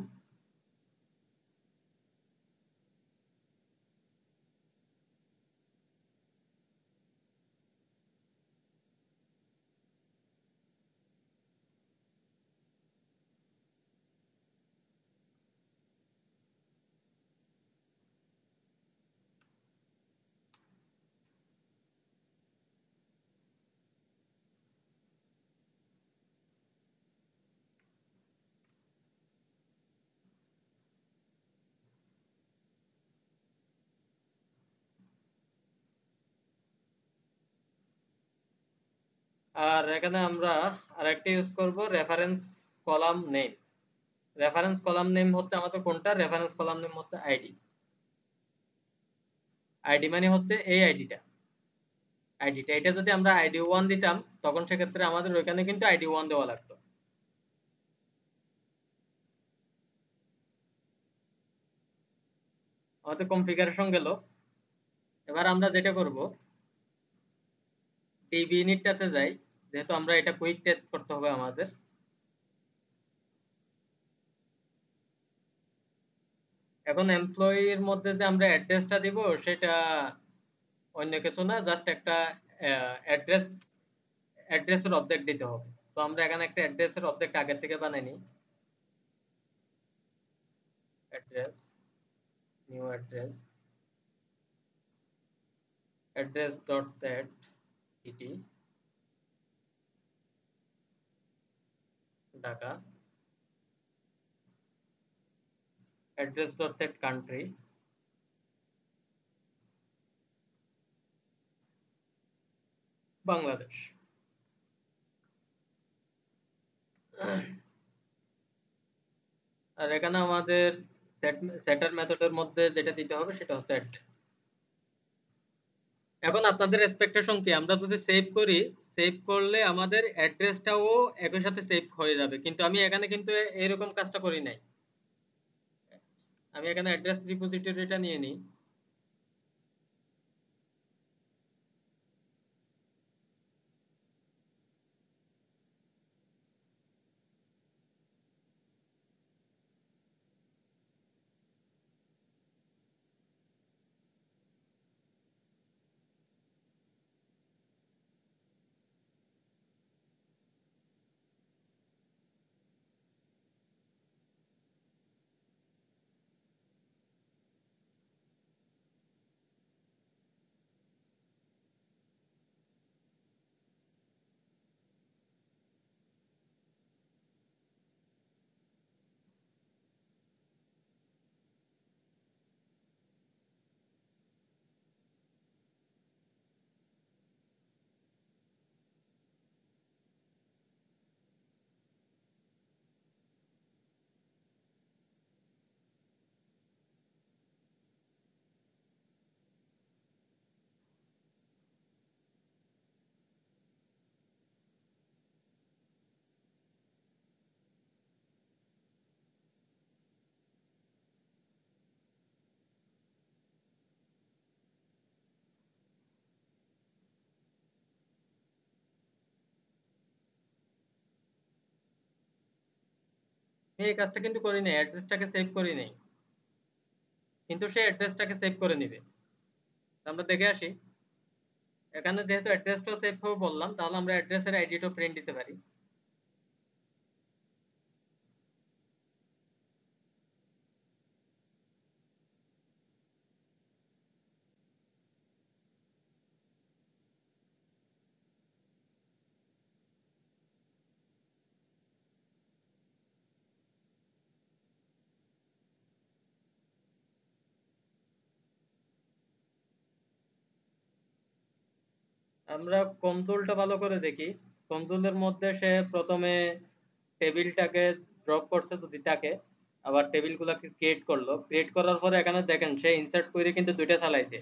আর এখানে আমরা আরেকটা ইউজ করব, reference column name. Reference column name হচ্ছে আমাদের কোনটা? রেফারেন্স কলাম নেম হচ্ছে আইডি। আইডি মানে হচ্ছে এই আইডিটা এটা যদি আমরা আইডি 1 দিতাম তখন সেক্ষেত্রে আমাদের ওইখানে কিন্তু আইডি 1 দেওয়া লাগতো। আমাদের কনফিগারেশন গেল। এবার আমরা যেটা করব, ডিবি ইউনিটটাতে যাই, যেহেতু আমরা এটা কুইক টেস্ট করতে হবে আমাদের। এখন এমপ্লয়ির মধ্যে যে আমরা অ্যাড্রেসটা দিব সেটা অন্য কিছু না, জাস্ট একটা অ্যাড্রেস, অ্যাড্রেসের অবজেক্ট দিতে হবে। তো আমরা এখানে একটা অ্যাড্রেসের অবজেক্ট আগে থেকে বানাই নিই। Address, new address, address dot set city Dhaka. address dot set country, Bangladesh. আর এখানে আমাদের সেটার মেথডের মধ্যে যেটা দিতে হবে সেটা হচ্ছে অ্যাড্রেস। এখন আপনাদের এক্সপেকটেশন কি, আমরা যদি সেভ করি, সেভ করলে আমাদের অ্যাড্রেসটাও একই সাথে সেভ হয়ে যাবে, কিন্তু আমি এখানে কিন্তু এরকম কাজটা করি নাই। আমি এখানে অ্যাড্রেস রিপোজিটরিটা নিয়ে নিই। আমি এই কাজটা কিন্তু করি নাই, অ্যাড্রেসটাকে সেভ করি নাই, কিন্তু সে অ্যাড্রেসটাকে সেভ করে নিবে। আমরা দেখে আসি। এখানে যেহেতু অ্যাড্রেসটাও সেভ হবে বললাম, তাহলে আমরা অ্যাড্রেসের আইডিটাও প্রিন্ট দিতে পারি। আমরা কনসোলটা ভালো করে দেখি। কনসোলের মধ্যে সে প্রথমে টেবিলটাকে ড্রপ করছে যদি তাকে, আবার টেবিলগুলোকে ক্রিয়েট করলো, ক্রিয়েট করার পরে এখানে দেখেন সে ইনসার্ট করে কিন্তু দুইটা চালাইছে।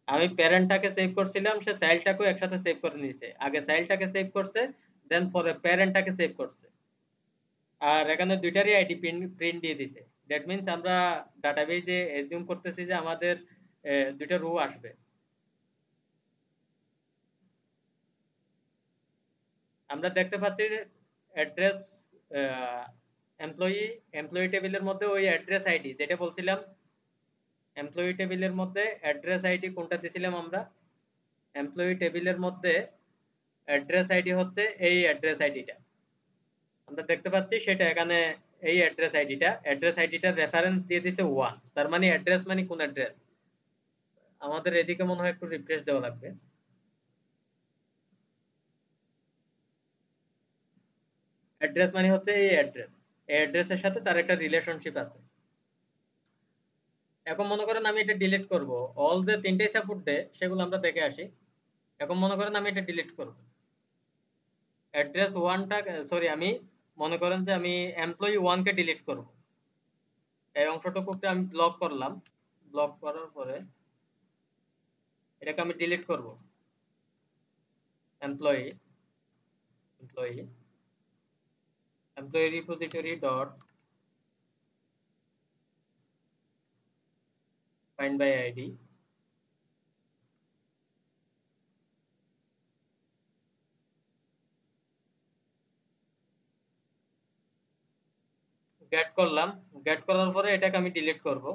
আমি প্যারেন্টটাকে সেভ করছিলাম, সে চাইল্ডটাকেও একসাথে সেভ করে নিয়েছে। আগে চাইল্ডটাকে সেভ করছে, দেন পরে প্যারেন্টটাকে সেভ করছে। আর এখানে দুইটারই আইডি প্রিন্ট দিয়ে দিছে। দ্যাট মিন্স আমরা ডাটাবেজে এজিউম করতেছি যে আমাদের দুইটা রো আসবে। আমরা দেখতে পাচ্ছি অ্যাড্রেস এমপ্লয়ি টেবিলের মধ্যে ওই অ্যাড্রেস আইডি যেটা বলছিলাম, এমপ্লয়ি টেবিলের মধ্যে অ্যাড্রেস আইডি কোনটা দিছিলাম আমরা, এমপ্লয়ি টেবিলের মধ্যে অ্যাড্রেস আইডি হচ্ছে এই অ্যাড্রেস আইডিটা আমরা দেখতে পাচ্ছি, সেটা এখানে এই অ্যাড্রেস আইডিটার রেফারেন্স দিয়ে দিছে 1। তার মানে অ্যাড্রেস মানে কোন অ্যাড্রেস, আমাদের এদিকে মনে হয় একটু রিফ্রেশ দেওয়া লাগবে। অ্যাড্রেস মানে হচ্ছে এই অ্যাড্রেসের সাথে তার একটা রিলেশনশিপ আছে। এখন মনে করেন আমি এটা ডিলিট করব, অল যে তিনটে সাপোর্ট দেয় সেগুলো আমরা দেখে আসি। এখন মনে করেন আমি এটা ডিলিট করব, অ্যাড্রেস 1টা, সরি, আমি মনে করেন যে আমি এমপ্লয়ি 1 কে ডিলিট করব। এই অংশটুকুকে আমি ব্লক করলাম, ব্লক করার পরে এটাকে আমি ডিলিট করব। Employee employee employee repository dot find by ID, get করলাম। গেট করার পরে এটাকে আমি ডিলিট করব,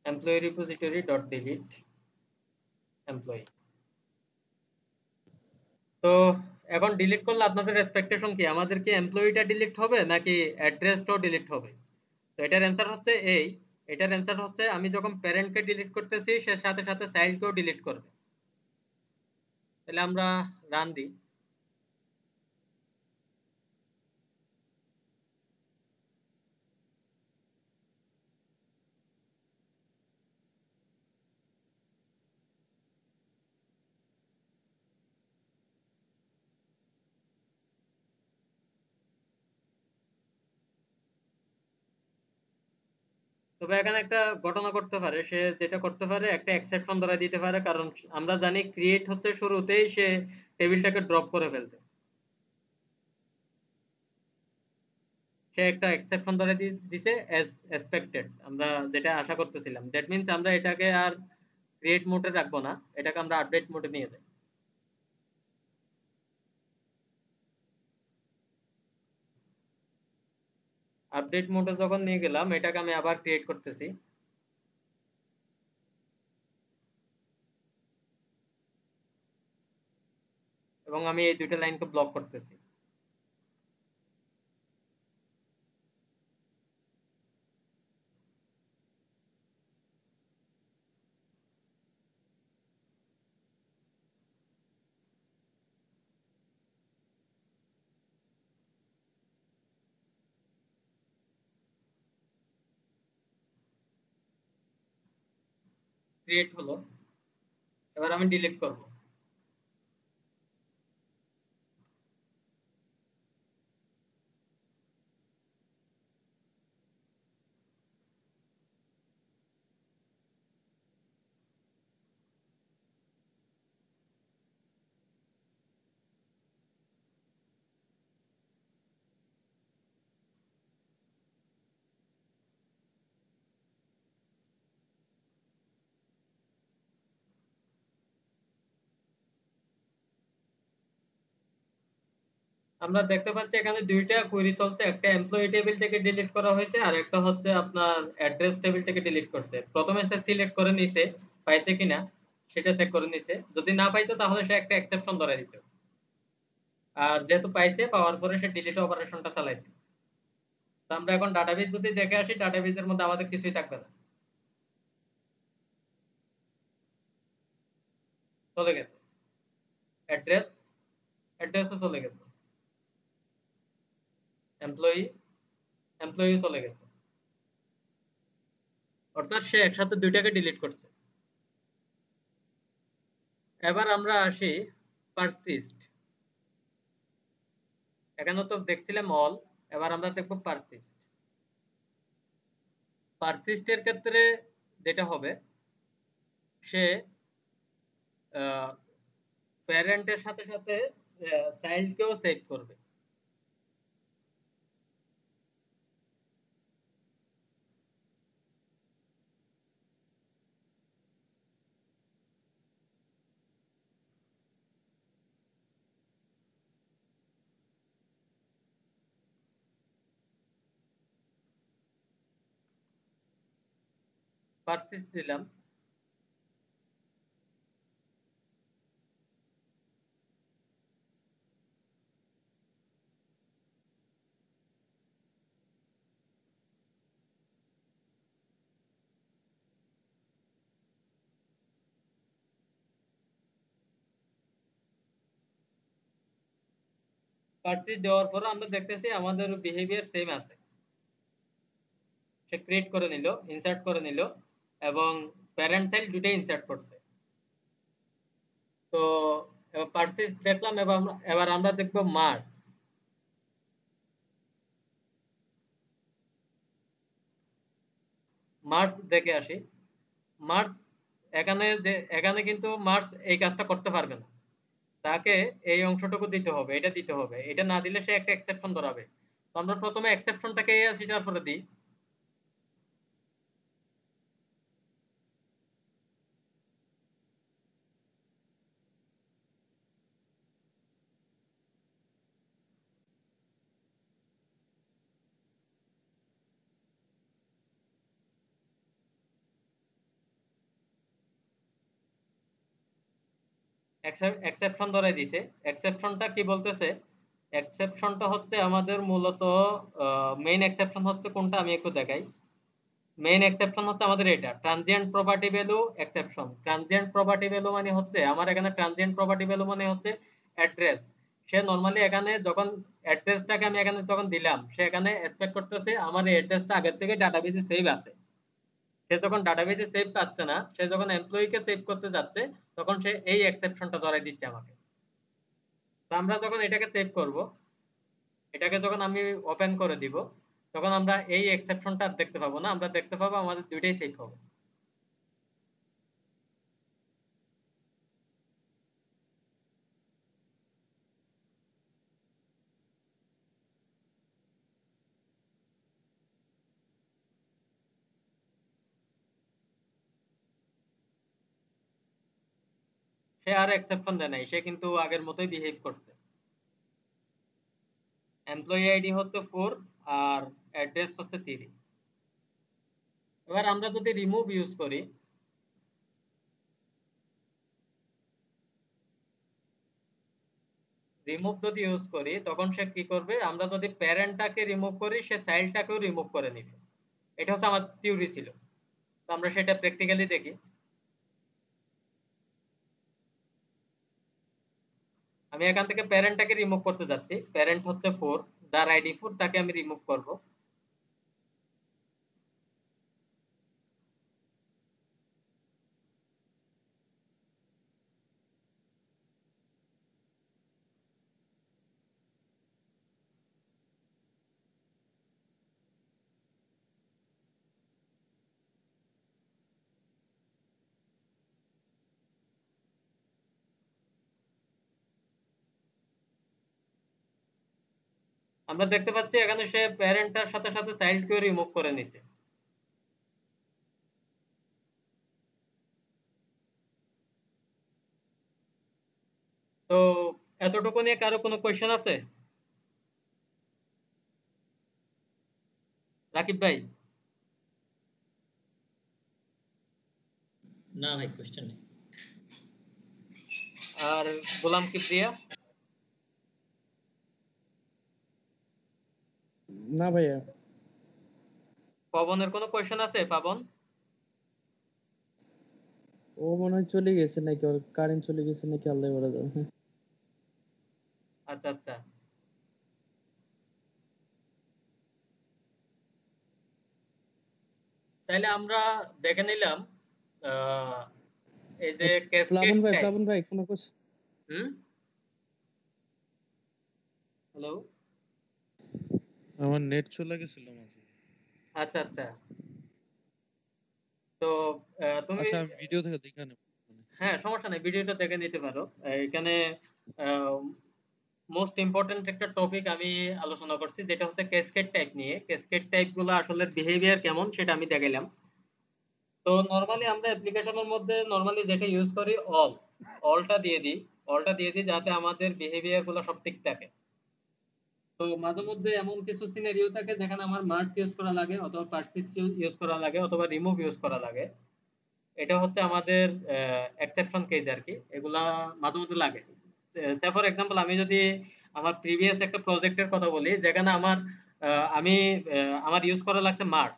employee repository dot delete employee. তো এখন ডিলিট করলে আপনাদের এক্সপেকটেশন কি, আমাদের কি এমপ্লয়িটা ডিলিট হবে নাকি অ্যাড্রেসটাও ডিলিট হবে? তো এটার অ্যান্সার হচ্ছে এটার অ্যান্সার হচ্ছে আমি যখন প্যারেন্টকে ডিলিট করতেছি সে সাথে সাথে চাইল্ডকেও ডিলিট করবে। তাহলে আমরা রান দিই। তবে এখানে একটা ঘটনা করতে পারে, সে যেটা করতে পারে একটা এক্সেপশন ধরে দিতে পারে, কারণ আমরা জানি ক্রিয়েট হচ্ছে শুরুতেই সে টেবিলটাকে ড্রপ করে ফেলতে, সে একটা এক্সেপশন ধরে দিছে অ্যাজ এক্সপেক্টেড, আমরা যেটা আশা করতেছিলাম। দ্যাট মিন্স আমরা এটাকে আর ক্রিয়েট মোডে রাখবো না, এটাকে আমরা আপডেট মোডে নিয়ে যাই। আপডেট মোডে যখন নিয়ে গেলাম, এটাকে আমি আবার ক্রিয়েট করতেছি, এবং আমি এই দুইটা লাইনকে ব্লক করতেছি। ক্রিয়েট হলো, এবার আমি ডিলিট করব। আমরা দেখতে পাচ্ছি এখানে দুইটা কোয়েরি চলছে, একটা এমপ্লয়ি টেবিল থেকে ডিলিট করা হয়েছে, আর একটা হচ্ছে আপনার অ্যাড্রেস টেবিল থেকে ডিলিট করছে। প্রথমে সে সিলেক্ট করে নিছে পাইছে কিনা সেটা চেক করে নিছে, যদি না পাইতো তাহলে সে একটা এক্সেপশন ধরে দিত, আর যেহেতু পাইছে, পাওয়ার পরে সে ডিলিট অপারেশনটা চালাইছে। তো আমরা এখন ডাটাবেস যদি দেখে আসি, ডাটাবেসের মধ্যে আমাদের কিছুই থাকবে না, চলে গেছে অ্যাড্রেস, অ্যাড্রেসও চলে গেছে, এমপ্লয়ি, এমপ্লয়ি চলে গেছে, অর্থাৎ সে একসাথে দুইটাকে ডিলিট করছে। এবার আমরা আসি পারসিস্ট। এখানে তো দেখছিলাম অল, এবার আমরা দেখবো পারসিস্ট। পারসিস্টের ক্ষেত্রে যেটা হবে, সে প্যারেন্টের সাথে সাথে চাইল্ডকেও সেভ করবে। পারসিস্ট দিলাম, পারসিস্ট দেওয়ার পর আমরা দেখতেছি আমাদের বিহেভিয়ার সেম আছে, সে ক্রিয়েট করে নিল, ইনসার্ট করে নিল, এবং প্যারেন্ট চাইল্ড দুটোই ইনসার্ট করছে। তো এবার পারসিস্ট দেখলাম, এবার আমরা দেখবো মার্জ। মার্জ দেখে আসি। মার্জ এখানে কিন্তু মার্জ এই কাজটা করতে পারবে না, তাকে এই অংশটুকু দিতে হবে, এটা দিতে হবে, এটা না দিলে সে একটা এক্সেপশন ধরাবে। তো আমরা প্রথমে এক্সেপশনটাকে সেটার পরে দিই। এক্সেপশন ধরাই দিছে। এক্সেপশনটা কি বলতেছে, এক্সেপশনটা হচ্ছে আমাদের মূলত মেইন এক্সেপশন হচ্ছে কোনটা আমি একটু দেখাই। মেইন এক্সেপশন হচ্ছে আমাদের এটা transient property value exception. Transient property value মানে হচ্ছে, আমার এখানে ট্রানজিয়েন্ট প্রপার্টি ভ্যালু মানে হচ্ছে অ্যাড্রেস। সে নরমালি এখানে যখন অ্যাড্রেসটাকে আমি এখানে যখন দিলাম, সে এখানে এক্সপেক্ট করতেছে আমার এই অ্যাড্রেসটা আগের থেকে ডাটাবেজে সেভ আছে। সে যখন ডাটাবেজে সেভ পাচ্ছে না, সে যখন এমপ্লয়িকে সেভ করতে যাচ্ছে, তখন সে এই এক্সেপশনটা ধরাই দিচ্ছে আমাকে। তো আমরা যখন এটাকে সেভ করব, এটাকে যখন আমি ওপেন করে দিব, তখন আমরা এই এক্সেপশনটা আর দেখতে পাবো না, আমরা দেখতে পাবো আমাদের দুইটাই সেভ হবে। সে আর এক্সেপশন দেয় নাই, সে কিন্তু আগের মতোই বিহেভ করছে। এমপ্লয়ি আইডি হচ্ছে 4 আর অ্যাড্রেস হচ্ছে 3। এবার আমরা যদি রিমুভ ইউজ করি, তখন সে কি করবে, আমরা যদি প্যারেন্টটাকে রিমুভ করি সে চাইল্ডটাকেও রিমুভ করে নিবে। এটা হচ্ছে আমার থিওরি ছিল, তো আমরা সেটা প্র্যাকটিক্যালি দেখি। আমি এখান থেকে প্যারেন্টটাকে রিমুভ করতে যাচ্ছি, প্যারেন্ট হচ্ছে 4, যার আইডি 4 তাকে আমি রিমুভ করব। আমরা দেখতে পাচ্ছি এখানে সে প্যারেন্টটার সাথে সাথে চাইল্ডকেও রিমুভ করে নিছে। তো এতটুকু নিয়ে কারো কোনো কোয়েশ্চেন আছে? রাকিব ভাই? না ভাই, কোশ্চেন নেই। আর গোলাম কিবরিয়া? না ভাইয়া। পবনের কোনো কোয়েশ্চেন আছে? পাবন? ও মনে হয় চলে গেছে নাকি, ওর কারেন্ট চলে গেছে নাকি, আল্লাহ বলা যাবে। আচ্ছা আচ্ছা, তাইলে আমরা দেখে নিলাম আহ, এই যে ক্যাসকেড টাইপ। প্লাবন ভাই কোনো কোশ্চেন? হুম, হ্যালো। আমার নেট চলে গেছিল মাঝে। আচ্ছা আচ্ছা, তো তুমি, আচ্ছা আমি ভিডিও থেকে দেখে নেব। হ্যাঁ সমস্যা নেই, ভিডিওটা দেখে নিতে পারো। এখানে মোস্ট ইম্পর্টেন্ট একটা টপিক আমি আলোচনা করছি, যেটা হচ্ছে ক্যাসকেড টাইপ নিয়ে। ক্যাসকেড টাইপ গুলো আসলে বিহেভিয়ার কেমন সেটা আমি দেখাইলাম। তো নরমালি আমরা অ্যাপ্লিকেশনের মধ্যে নরমালি যেটা ইউজ করি, অলটা দিয়ে দিই, যাতে আমাদের বিহেভিয়ার গুলো সব ঠিক থাকে। তো মাঝে মধ্যে এমন কিছু সিনারিও থাকে যেখানে আমার মার্জ ইউজ করা লাগে, অথবা পারসিস্ট ইউজ করা লাগে, অথবা রিমুভ ইউজ করা লাগে। এটা হচ্ছে আমাদের এক্সেপশন কেস আর কি, এগুলা মাঝে মধ্যে লাগে। ফর এক্সাম্পল, আমি যদি আমার প্রিভিয়াস একটা প্রজেক্টের কথা বলি, যেখানে আমার ইউজ করা লাগছে মার্স।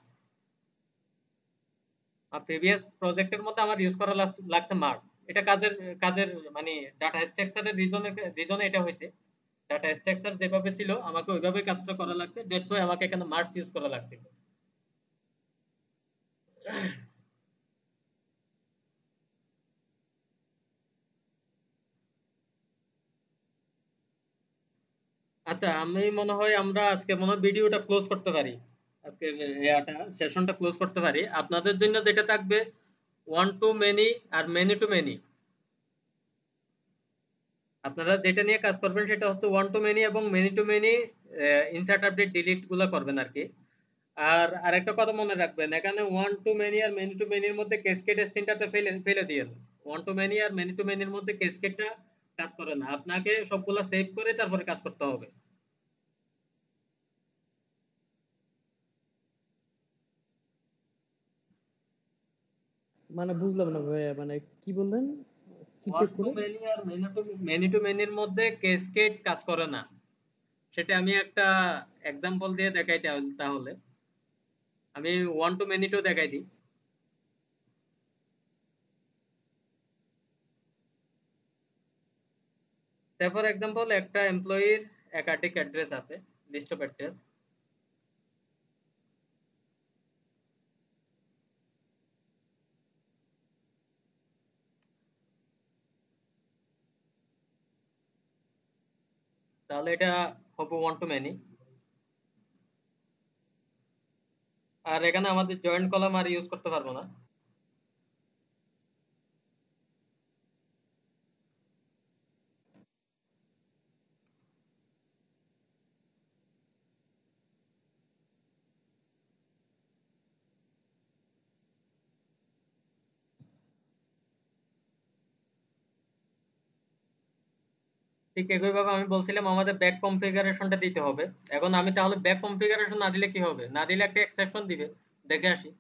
প্রিভিয়াস প্রজেক্টের মধ্যে আমার ইউজ করা লাগছে মার্স। এটা কাজের কাজের মানে ডাটা স্ট্রাকচারের রিজনে এটা হয়েছে। ডাটা স্ট্রাকচার যেভাবে ছিল আমাকে ওইভাবেই কাজটা করা লাগছে, দ্যাটস ওয়াই আমাকে এখানে মার্স ইউজ করা লাগছে। আচ্ছা, আমি মনে হয় আমরা আজকে মনে হয় ভিডিওটা ক্লোজ করতে পারি, আজকের সেশনটা ক্লোজ করতে পারি। আপনাদের জন্য যেটা থাকবে, ওয়ান টু মেনি আর মেনি টু মেনি। আপনারা যেটা নিয়ে কাজ করবেন সেটা হচ্ছে ওয়ান টু মেনি এবং many to many, insert update delete গুলো করবেন আর কি। আর আরেকটা কথা মনে রাখবেন, এখানে ওয়ান টু মেনি আর মেনি টু মেনির মধ্যে ক্যাসকেডের সিনটাতে ফেলে ফেলে দিয়েন। ওয়ান টু মেনি আর মেনি টু মেনির মধ্যে ক্যাসকেডটা কাজ করে না, আপনাকে সবগুলা সেভ করে তারপরে কাজ করতে হবে। মানে বুঝলাম না ভাইয়া, মানে কি বললেন, কি ওয়ান চেক টু করে? মেনি আর মেনি টু মেনির মধ্যে ক্যাসকেড কাজ করে না। সেটা আমি একটা এক্সাম্পল দিয়ে দেখাই তাহলে। আমি ওয়ান টু মেনি টু দেখাই দিই। ফর এক্সাম্পল, একটা এমপ্লয়ির একাধিক অ্যাড্রেস আছে, লিস্ট অফ অ্যাড্রেস। তাহলে এটা হবে ওয়ান টু মেনি। আর এখানে আমাদের জয়েন্ট কলাম আর ইউজ করতে পারবো না। ঠিক একইভাবে আমি বলছিলাম আমাদের ব্যাক কনফিগারেশনটা দিতে হবে। এখন আমি তাহলে ব্যাক কনফিগারেশন না দিলে কি হবে? না দিলে একটা এক্সেপশন দিবে, দেখে আসি।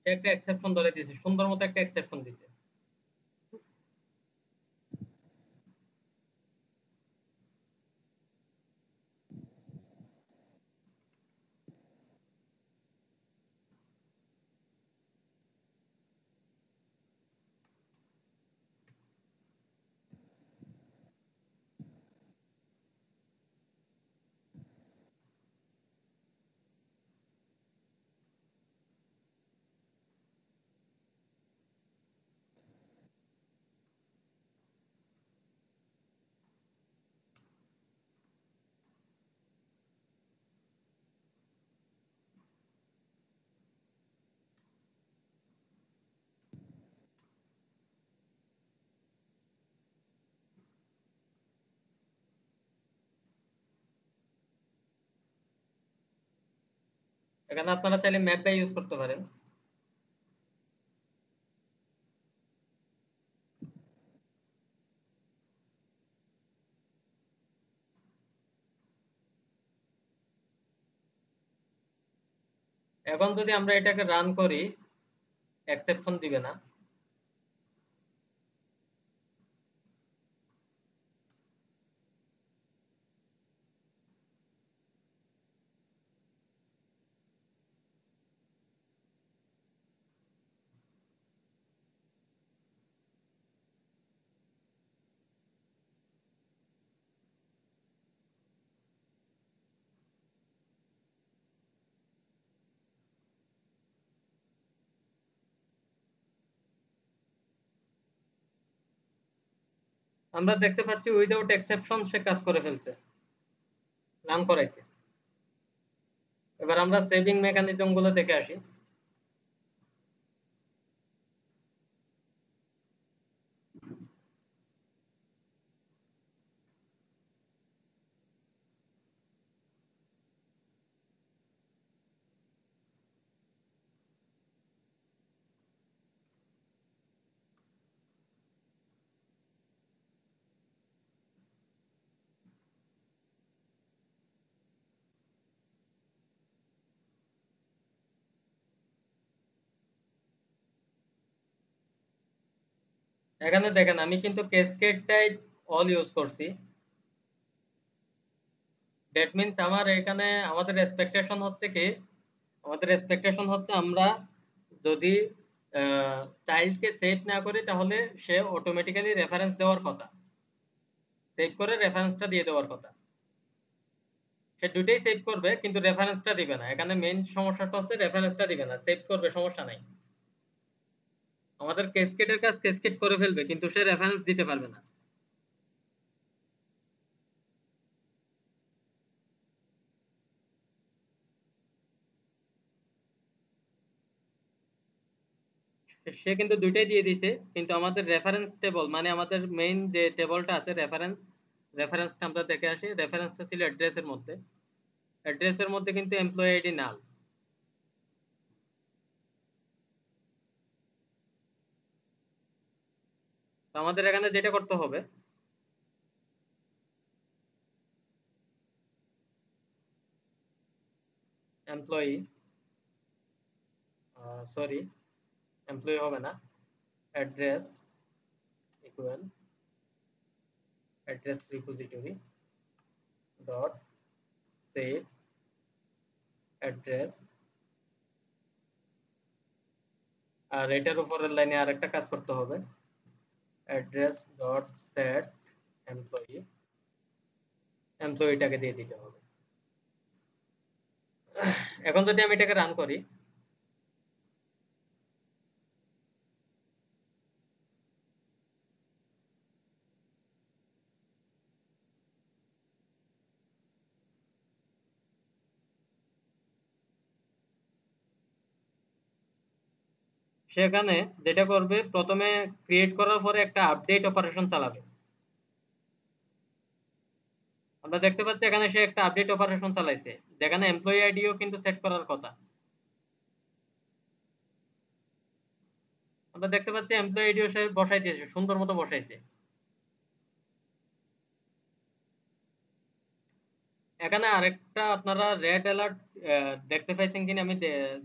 সে একটা এক্সেপশন ধরে দিয়েছে, সুন্দর মতো একটা এক্সেপশন দিতে। এখানে আপনারা চাইলে ম্যাপ বাই ইউজ করতে পারেন। এখন যদি আমরা এটাকে রান করি, এক্সেপশন দিবে না। আমরা দেখতে পাচ্ছি উইদাউট এক্সেপশন সে কাজ করে ফেলছে, রান করাইছে। এবার আমরা সেভিং মেকানিজম গুলো দেখে আসি। এখানে দেখেন আমি কিন্তু ক্যাসকেড টাইপ অল ইউজ করছি। দ্যাট মিন্স আমার এখানে আমাদের এক্সপেকটেশন হচ্ছে কি, আমাদের এক্সপেকটেশন হচ্ছে আমরা যদি চাইল্ডকে সেভ না করি তাহলে সে অটোমেটিক্যালি রেফারেন্স দেওয়ার কথা, সেভ করে রেফারেন্সটা দিয়ে দেওয়ার কথা। সে দুটোই সেভ করবে কিন্তু রেফারেন্সটা দিবে না। এখানে মেইন সমস্যাটা হচ্ছে রেফারেন্সটা দিবে না, সেভ করবে সমস্যা নাই। আমাদের ক্যাসকেডের কাজ ক্যাসকেড করে ফেলবে কিন্তু সে রেফারেন্স দিতে পারবে না। সে কিন্তু দুইটাই দিয়ে দিয়েছে কিন্তু আমাদের রেফারেন্স টেবল মানে আমাদের মেইন যে টেবলটা আছে রেফারেন্সটা আমরা দেখে আসি। রেফারেন্সটা ছিল অ্যাড্রেসের মধ্যে, অ্যাড্রেসের মধ্যে কিন্তু এমপ্লয়ি আইডি নাল। তো আমাদের এখানে যেটা করতে হবে, এমপ্লয়ি সরি এমপ্লয়ি হবে না, address equal address repository dot save address. আর এটার উপরের লাইনে আরেকটা কাজ করতে হবে, অ্যাড্রেস ডট সেট এমপ্লয়ি এমপ্লয়িটাকে দিয়ে দিতে হবে। এখন যদি আমি এটাকে রান করি, সেখানে যেটা করবে, প্রথমে ক্রিয়েট করার পরে একটা আপডেট অপারেশন চালাবে। আমরা দেখতে পাচ্ছি এখানে সে একটা আপডেট অপারেশন চালাইছে, যেখানে এমপ্লয়ি আইডিও কিন্তু সেট করার কথা। আমরা দেখতে পাচ্ছি এমপ্লয়ি আইডিও সে বসাই দিয়েছে, সুন্দর মতো বসাইছে। এখানে আরেকটা আপনারা রেড অ্যালার্ট দেখতে পাইছেন কিনা আমি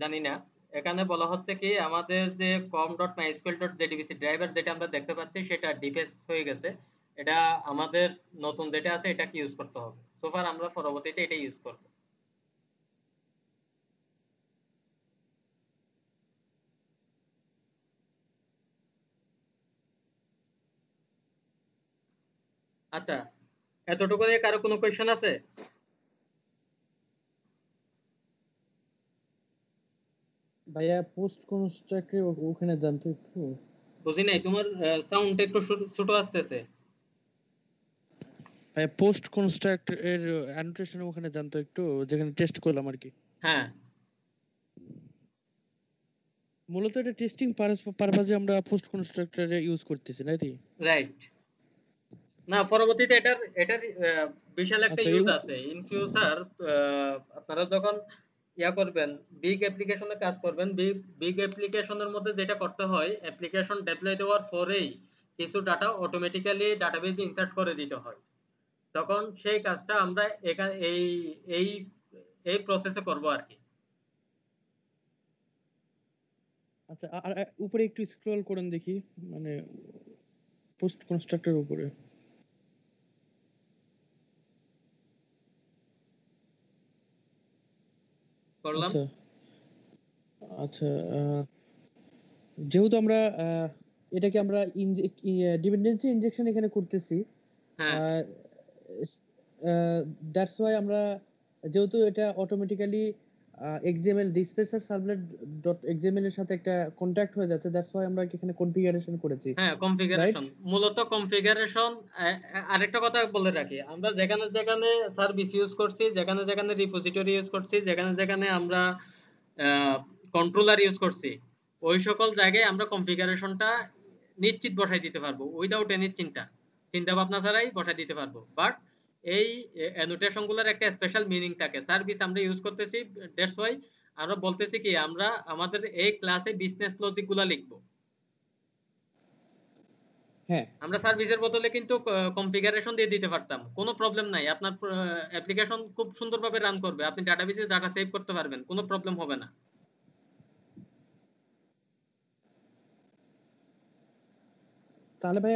জানি না। এখানে বলা হচ্ছে কি, আমাদের যে com.mysql.jdbc ড্রাইভার যেটা আমরা দেখতে পাচ্ছি সেটা ডিফেস হয়ে গেছে। এটা আমাদের নতুন যেটা আছে এটাকে ইউজ করতে হবে। সোফার আমরা পরবর্তীতে এটা ইউজ করব। আচ্ছা, এতটুকু নিয়ে কারো কোনো কোয়েশ্চেন আছে? ভাইয়া পোস্ট কনস্ট্রাক্টর ওখানে জানতো একটু। বুঝি নাই, তোমার সাউন্ড একটু ছোট আসতেছে। ভাইয়া পোস্ট কনস্ট্রাক্ট এর অ্যানোটেশন ওখানে জানতো একটু, যেখানে টেস্ট করলাম আর কি। হ্যাঁ, মূলত এটা টেস্টিং পারপাজে আমরা পোস্ট কনস্ট্রাক্টর ইউজ করতেছি, নাকি? রাইট। না, পরবর্তীতে এটার এটার বিশাল একটা আচ্ছা, ইউজ আছে ইন ফিউচার। আপনারা যখন ইয়া করবেন, বিগ অ্যাপ্লিকেশনে কাজ করবেন, বিগ অ্যাপ্লিকেশনের মধ্যে যেটা করতে হয়, অ্যাপ্লিকেশন ডেপ্লয় দেওয়ার পরেই কিছু ডাটা অটোমেটিক্যালি ডাটাবেজে ইনসার্ট করে দিতে হয়। তখন সেই কাজটা আমরা এখানে এই এই প্রসেসে করব আর কি। আচ্ছা, আর উপরে একটু স্ক্রল করেন দেখি, মানে পোস্ট কনস্ট্রাক্টর উপরে। করলাম। আচ্ছা আচ্ছা, যেহেতু আমরা এটাকে আমরা ডিপেন্ডেন্সি ইনজেকশন এখানে করতেছি, হ্যাঁ, দ্যাটস ওয়াই আমরা, যেহেতু এটা automatically XML dispatcher servlet dot XML এর সাথে একটা কন্ট্যাক্ট হয়ে যাচ্ছে, দ্যাটস ওয়াই আমরা এখানে কনফিগারেশন করেছি, হ্যাঁ, রাইট? কনফিগারেশন, মূলত কনফিগারেশন। আরেকটা কথা বলে রাখি, আমরা যেখানে যেখানে সার্ভিস ইউজ করছি, যেখানে যেখানে রিপোজিটরি ইউজ করছি, যেখানে যেখানে আমরা কন্ট্রোলার ইউজ করছি, ওই সকল জায়গায় আমরা কনফিগারেশনটা নিশ্চিত বসাই দিতে পারবো, উইদাউট এনি চিন্তা ভাবনা ছাড়াই বসাই দিতে পারবো। বাট এই অ্যানোটেশন গুলোর একটা স্পেশাল মিনিং থাকে। সার্ভিস আমরা ইউজ করতেছি, দ্যাটস ওয়াই আমরা বলতেছি কি, আমরা আমাদের এই ক্লাসে বিজনেস লজিক গুলা লিখবো। হ্যাঁ আমরা সার্ভিসের বদলে কিন্তু কনফিগারেশন দিয়ে দিতে পারতাম, কোনো প্রবলেম নাই। আপনার অ্যাপ্লিকেশন খুব সুন্দরভাবে রান করবে, আপনি ডাটাবেসে ডাটা সেভ করতে পারবেন, কোনো প্রবলেম হবে না। তাহলে ভাই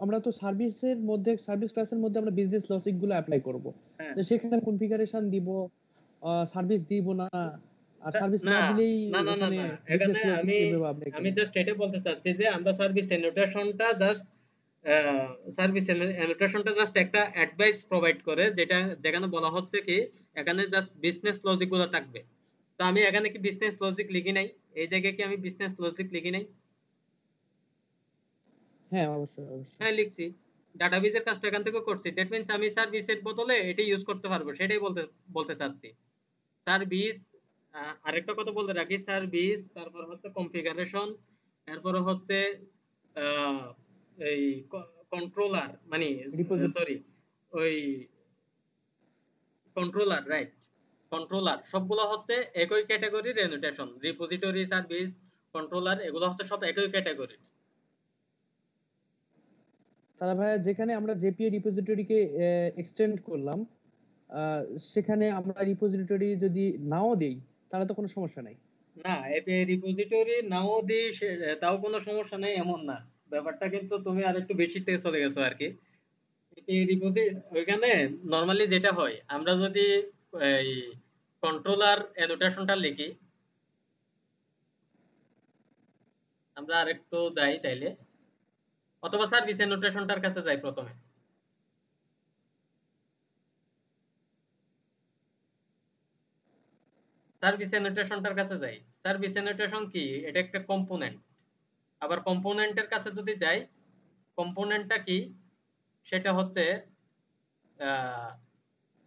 আমরা তো সার্ভিসের মধ্যে, সার্ভিস ক্লাসের মধ্যে আমরা বিজনেস লজিক গুলো অ্যাপ্লাই করব, হ্যাঁ, তো সেখানে কনফিগারেশন দিব, সার্ভিস দিব না, আর সার্ভিস না না দিলেই না না না ওখানে না, বিজনেস এখানে লজিক আমি কিভাবে আপনি আমি করবেন? জাস্ট এটা বলতে চাচ্ছি যে আমরা সার্ভিস অ্যানোটেশনটা জাস্ট একটা অ্যাডভাইস প্রোভাইড করে, যেটা যেখানে বলা হচ্ছে কি এখানে জাস্ট বিজনেস লজিক গুলো থাকবে। তো আমি এখানে কি বিজনেস লজিক লিখি নাই? এই জায়গায় কি আমি বিজনেস লজিক লিখি নাই? হ্যাঁ, অবশ্যই অবশ্যই। হ্যাঁ, লিখছি। ডাটাবেজের কাজটা এখান থেকে করছি, দ্যাট মিন্স আমি সার্ভিসের বদলে এটা ইউজ করতে পারবো, সেটাই বলতে বলতে চাচ্ছি। সার্ভিস, আরেকটা কথা বলতে রাখি, সার্ভিস, তারপর হচ্ছে কনফিগারেশন, তারপরে হচ্ছে আহ, এই কন্ট্রোলার, মানে রিপোজিটরি। সরি, ওই কন্ট্রোলার, রাইট, কন্ট্রোলার সবগুলো হচ্ছে একই ক্যাটাগরির অ্যানোটেশন। রিপোজিটরি, সার্ভিস, কন্ট্রোলার, এগুলো হচ্ছে সব একই ক্যাটাগরি। তাহলে ভাইয়া যেখানে আমরা জেপিএ রিপোজিটরিকে এক্সটেন্ড করলাম, আহ, সেখানে আমরা রিপোজিটরি যদি নাও দেই তাহলে তো কোনো সমস্যা নাই। না, এতে রিপোজিটরি নাও দিই তাও কোনো সমস্যা নেই এমন না। ব্যাপারটা কিন্তু তুমি আরেকটু বেশিতে চলে গেছো আর কি। এই ওইখানে নরমালি যেটা হয়, আমরা যদি এই কন্ট্রোলার অ্যানোটেশনটা লিখি, আমরা আরেকটু যাই তাইলে, অথবা সার্ভিস অ্যানোটেশনটার কাছে যাই প্রথমে। সার্ভিস অ্যানোটেশনটার কাছে যাই। সার্ভিস অ্যানোটেশন কি? এটা একটা কম্পোনেন্ট। আবার কম্পোনেন্টের কাছে যদি যাই, কম্পোনেন্টটা কি? সেটা হচ্ছে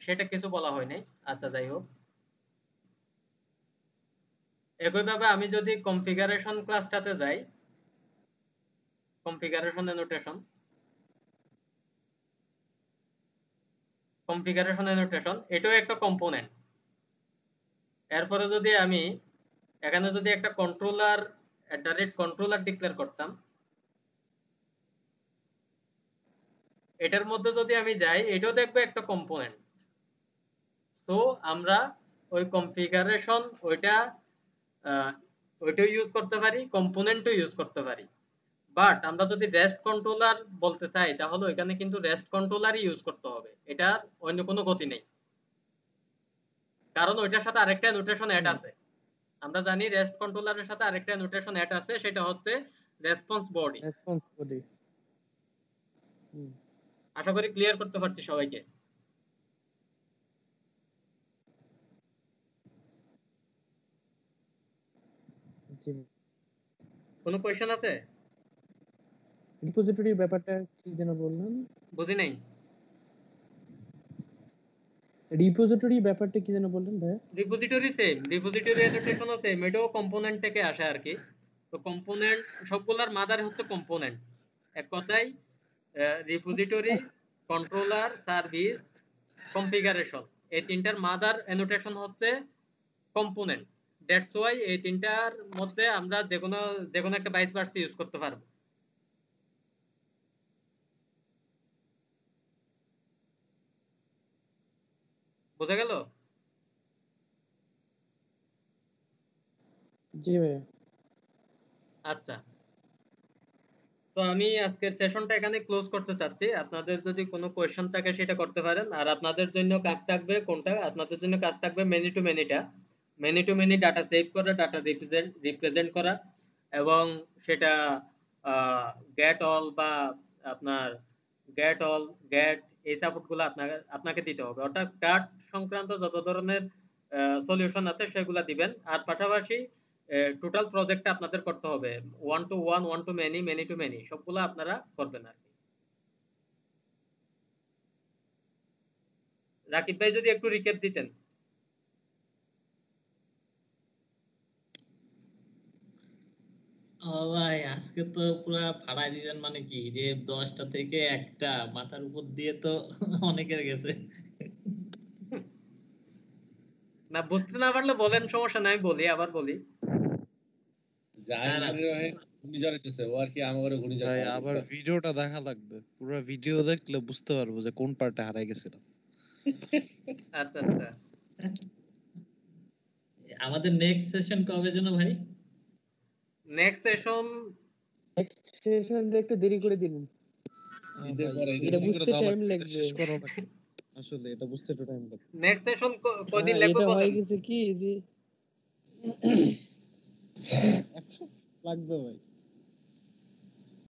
সেটা কিছু বলা হয় নাই। আচ্ছা যাই হোক। একইভাবে আমি যদি কনফিগারেশন ক্লাসটাতে যাই, কনফিগারেশন অ্যানোটেশন, এটাও একটা কম্পোনেন্ট। এরপরে যদি আমি এখানে যদি একটা কন্ট্রোলার কন্ট্রোলার ডিক্লেয়ার করতাম, এটার মধ্যে যদি আমি যাই, এটাও দেখবো একটা কম্পোনেন্ট। সো আমরা ওই কনফিগারেশন ওইটাও ইউজ করতে পারি, কম্পোনেন্টও ইউজ করতে পারি। বাট আমরা যদি রেস্ট কন্ট্রোলার বলতে চাই, তাহলে এখানে কিন্তু রেস্ট কন্ট্রোলারই ইউজ করতে হবে, এটা অন্য কোনো গতি নেই। কারণ ওইটার সাথে আরেকটা অ্যানোটেশন অ্যাড আছে। আমরা জানি রেস্ট কন্ট্রোলারের সাথে আরেকটা অ্যানোটেশন অ্যাড আছে, সেটা হচ্ছে রেসপন্স বডি। আশা করি ক্লিয়ার করতে পারছি সবাইকে। কোনো কোয়েশ্চেন আছে? রিপোজিটরির ব্যাপারটা কি যেন বললেন? বুঝি নাই। রিপোজিটরি ব্যাপারটা কি যেন বললেন ভাই? রিপোজিটরি সেম, রিপোজিটরি অ্যানোটেশনও সেম, এটাও কম্পোনেন্ট থেকে আসে আর কি। তো কম্পোনেন্ট সবগুলার মাদার হচ্ছে কম্পোনেন্ট। এক কথায় রিপোজিটরি, কন্ট্রোলার, সার্ভিস, কনফিগারেশন, এই তিনটার মাদার অ্যানোটেশন হচ্ছে কম্পোনেন্ট। দ্যাটস ওয়াই এই তিনটার মধ্যে আমরা যেকোনো একটা বাইস ভার্স ইউজ করতে পারবো। বোঝা গেল? জি ভাই। আচ্ছা, তো আমি আজকের সেশনটা এখানে ক্লোজ করতে চাচ্ছি। আপনাদের যদি কোনো কোয়েশ্চেন থাকে সেটা করতে পারেন। আর আপনাদের জন্য কাজ থাকবে কোনটা? আপনাদের জন্য কাজ থাকবে মেনি টু মেনিটা। Many to many data save করা, ডাটা রিপ্রেজেন্ট করা, এবং সেটা গেট অল বা আপনার গেট এই সাপোর্টগুলো আপনাকে দিতে হবে। অর্থাৎ কার্ড সংক্রান্ত যত ধরনের সলিউশন আছে সেগুলো দিবেন। আর পাশাপাশি টোটাল প্রজেক্টটা আপনাদের করতে হবে, one to one, one to many, many to many, সবগুলো আপনারা করবেন আর কি। রাকিব ভাই যদি একটু রিক্যাপ দিতেন। ও ভাই, আজকে তো পুরা ফাড়াই দিলেন। মানে কি যে 10টা থেকে একটা মাথার উপর দিয়ে তো অনেকের গেছে। না, বুঝতে না পারলে বলেন, সমস্যা নাই, বলি, আবার বলি। জাহাঙ্গীরের হয়ে ঘূর্ণিঝড় হইতেছে, ও আর কি আমাদের ঘূর্ণিঝড় ভাই খাওয়া আবার দিবে। ভিডিওটা দেখা লাগবে, পুরো ভিডিও দেখলে বুঝতে পারবো যে কোন পার্টে হারাই গেছিলাম। আচ্ছা আচ্ছা, আমাদের নেক্সট সেশন কবে যেন ভাই? নেক্সট সেশন নেক্সট সেশনটা একটু দেরি করে দিন, ঈদের পরে এটা দেরি করে বুঝতে দেওয়া টাইম লাগবে, এটা লাগবে। শেষ করা লাগবে। আসলে এটা বুঝতে একটু টাইম লাগবে। নেক্সট সেশন কয়দিন লাগবে এটা বলেন? হয়ে গেছে কি যে 100 লাগবে ভাই।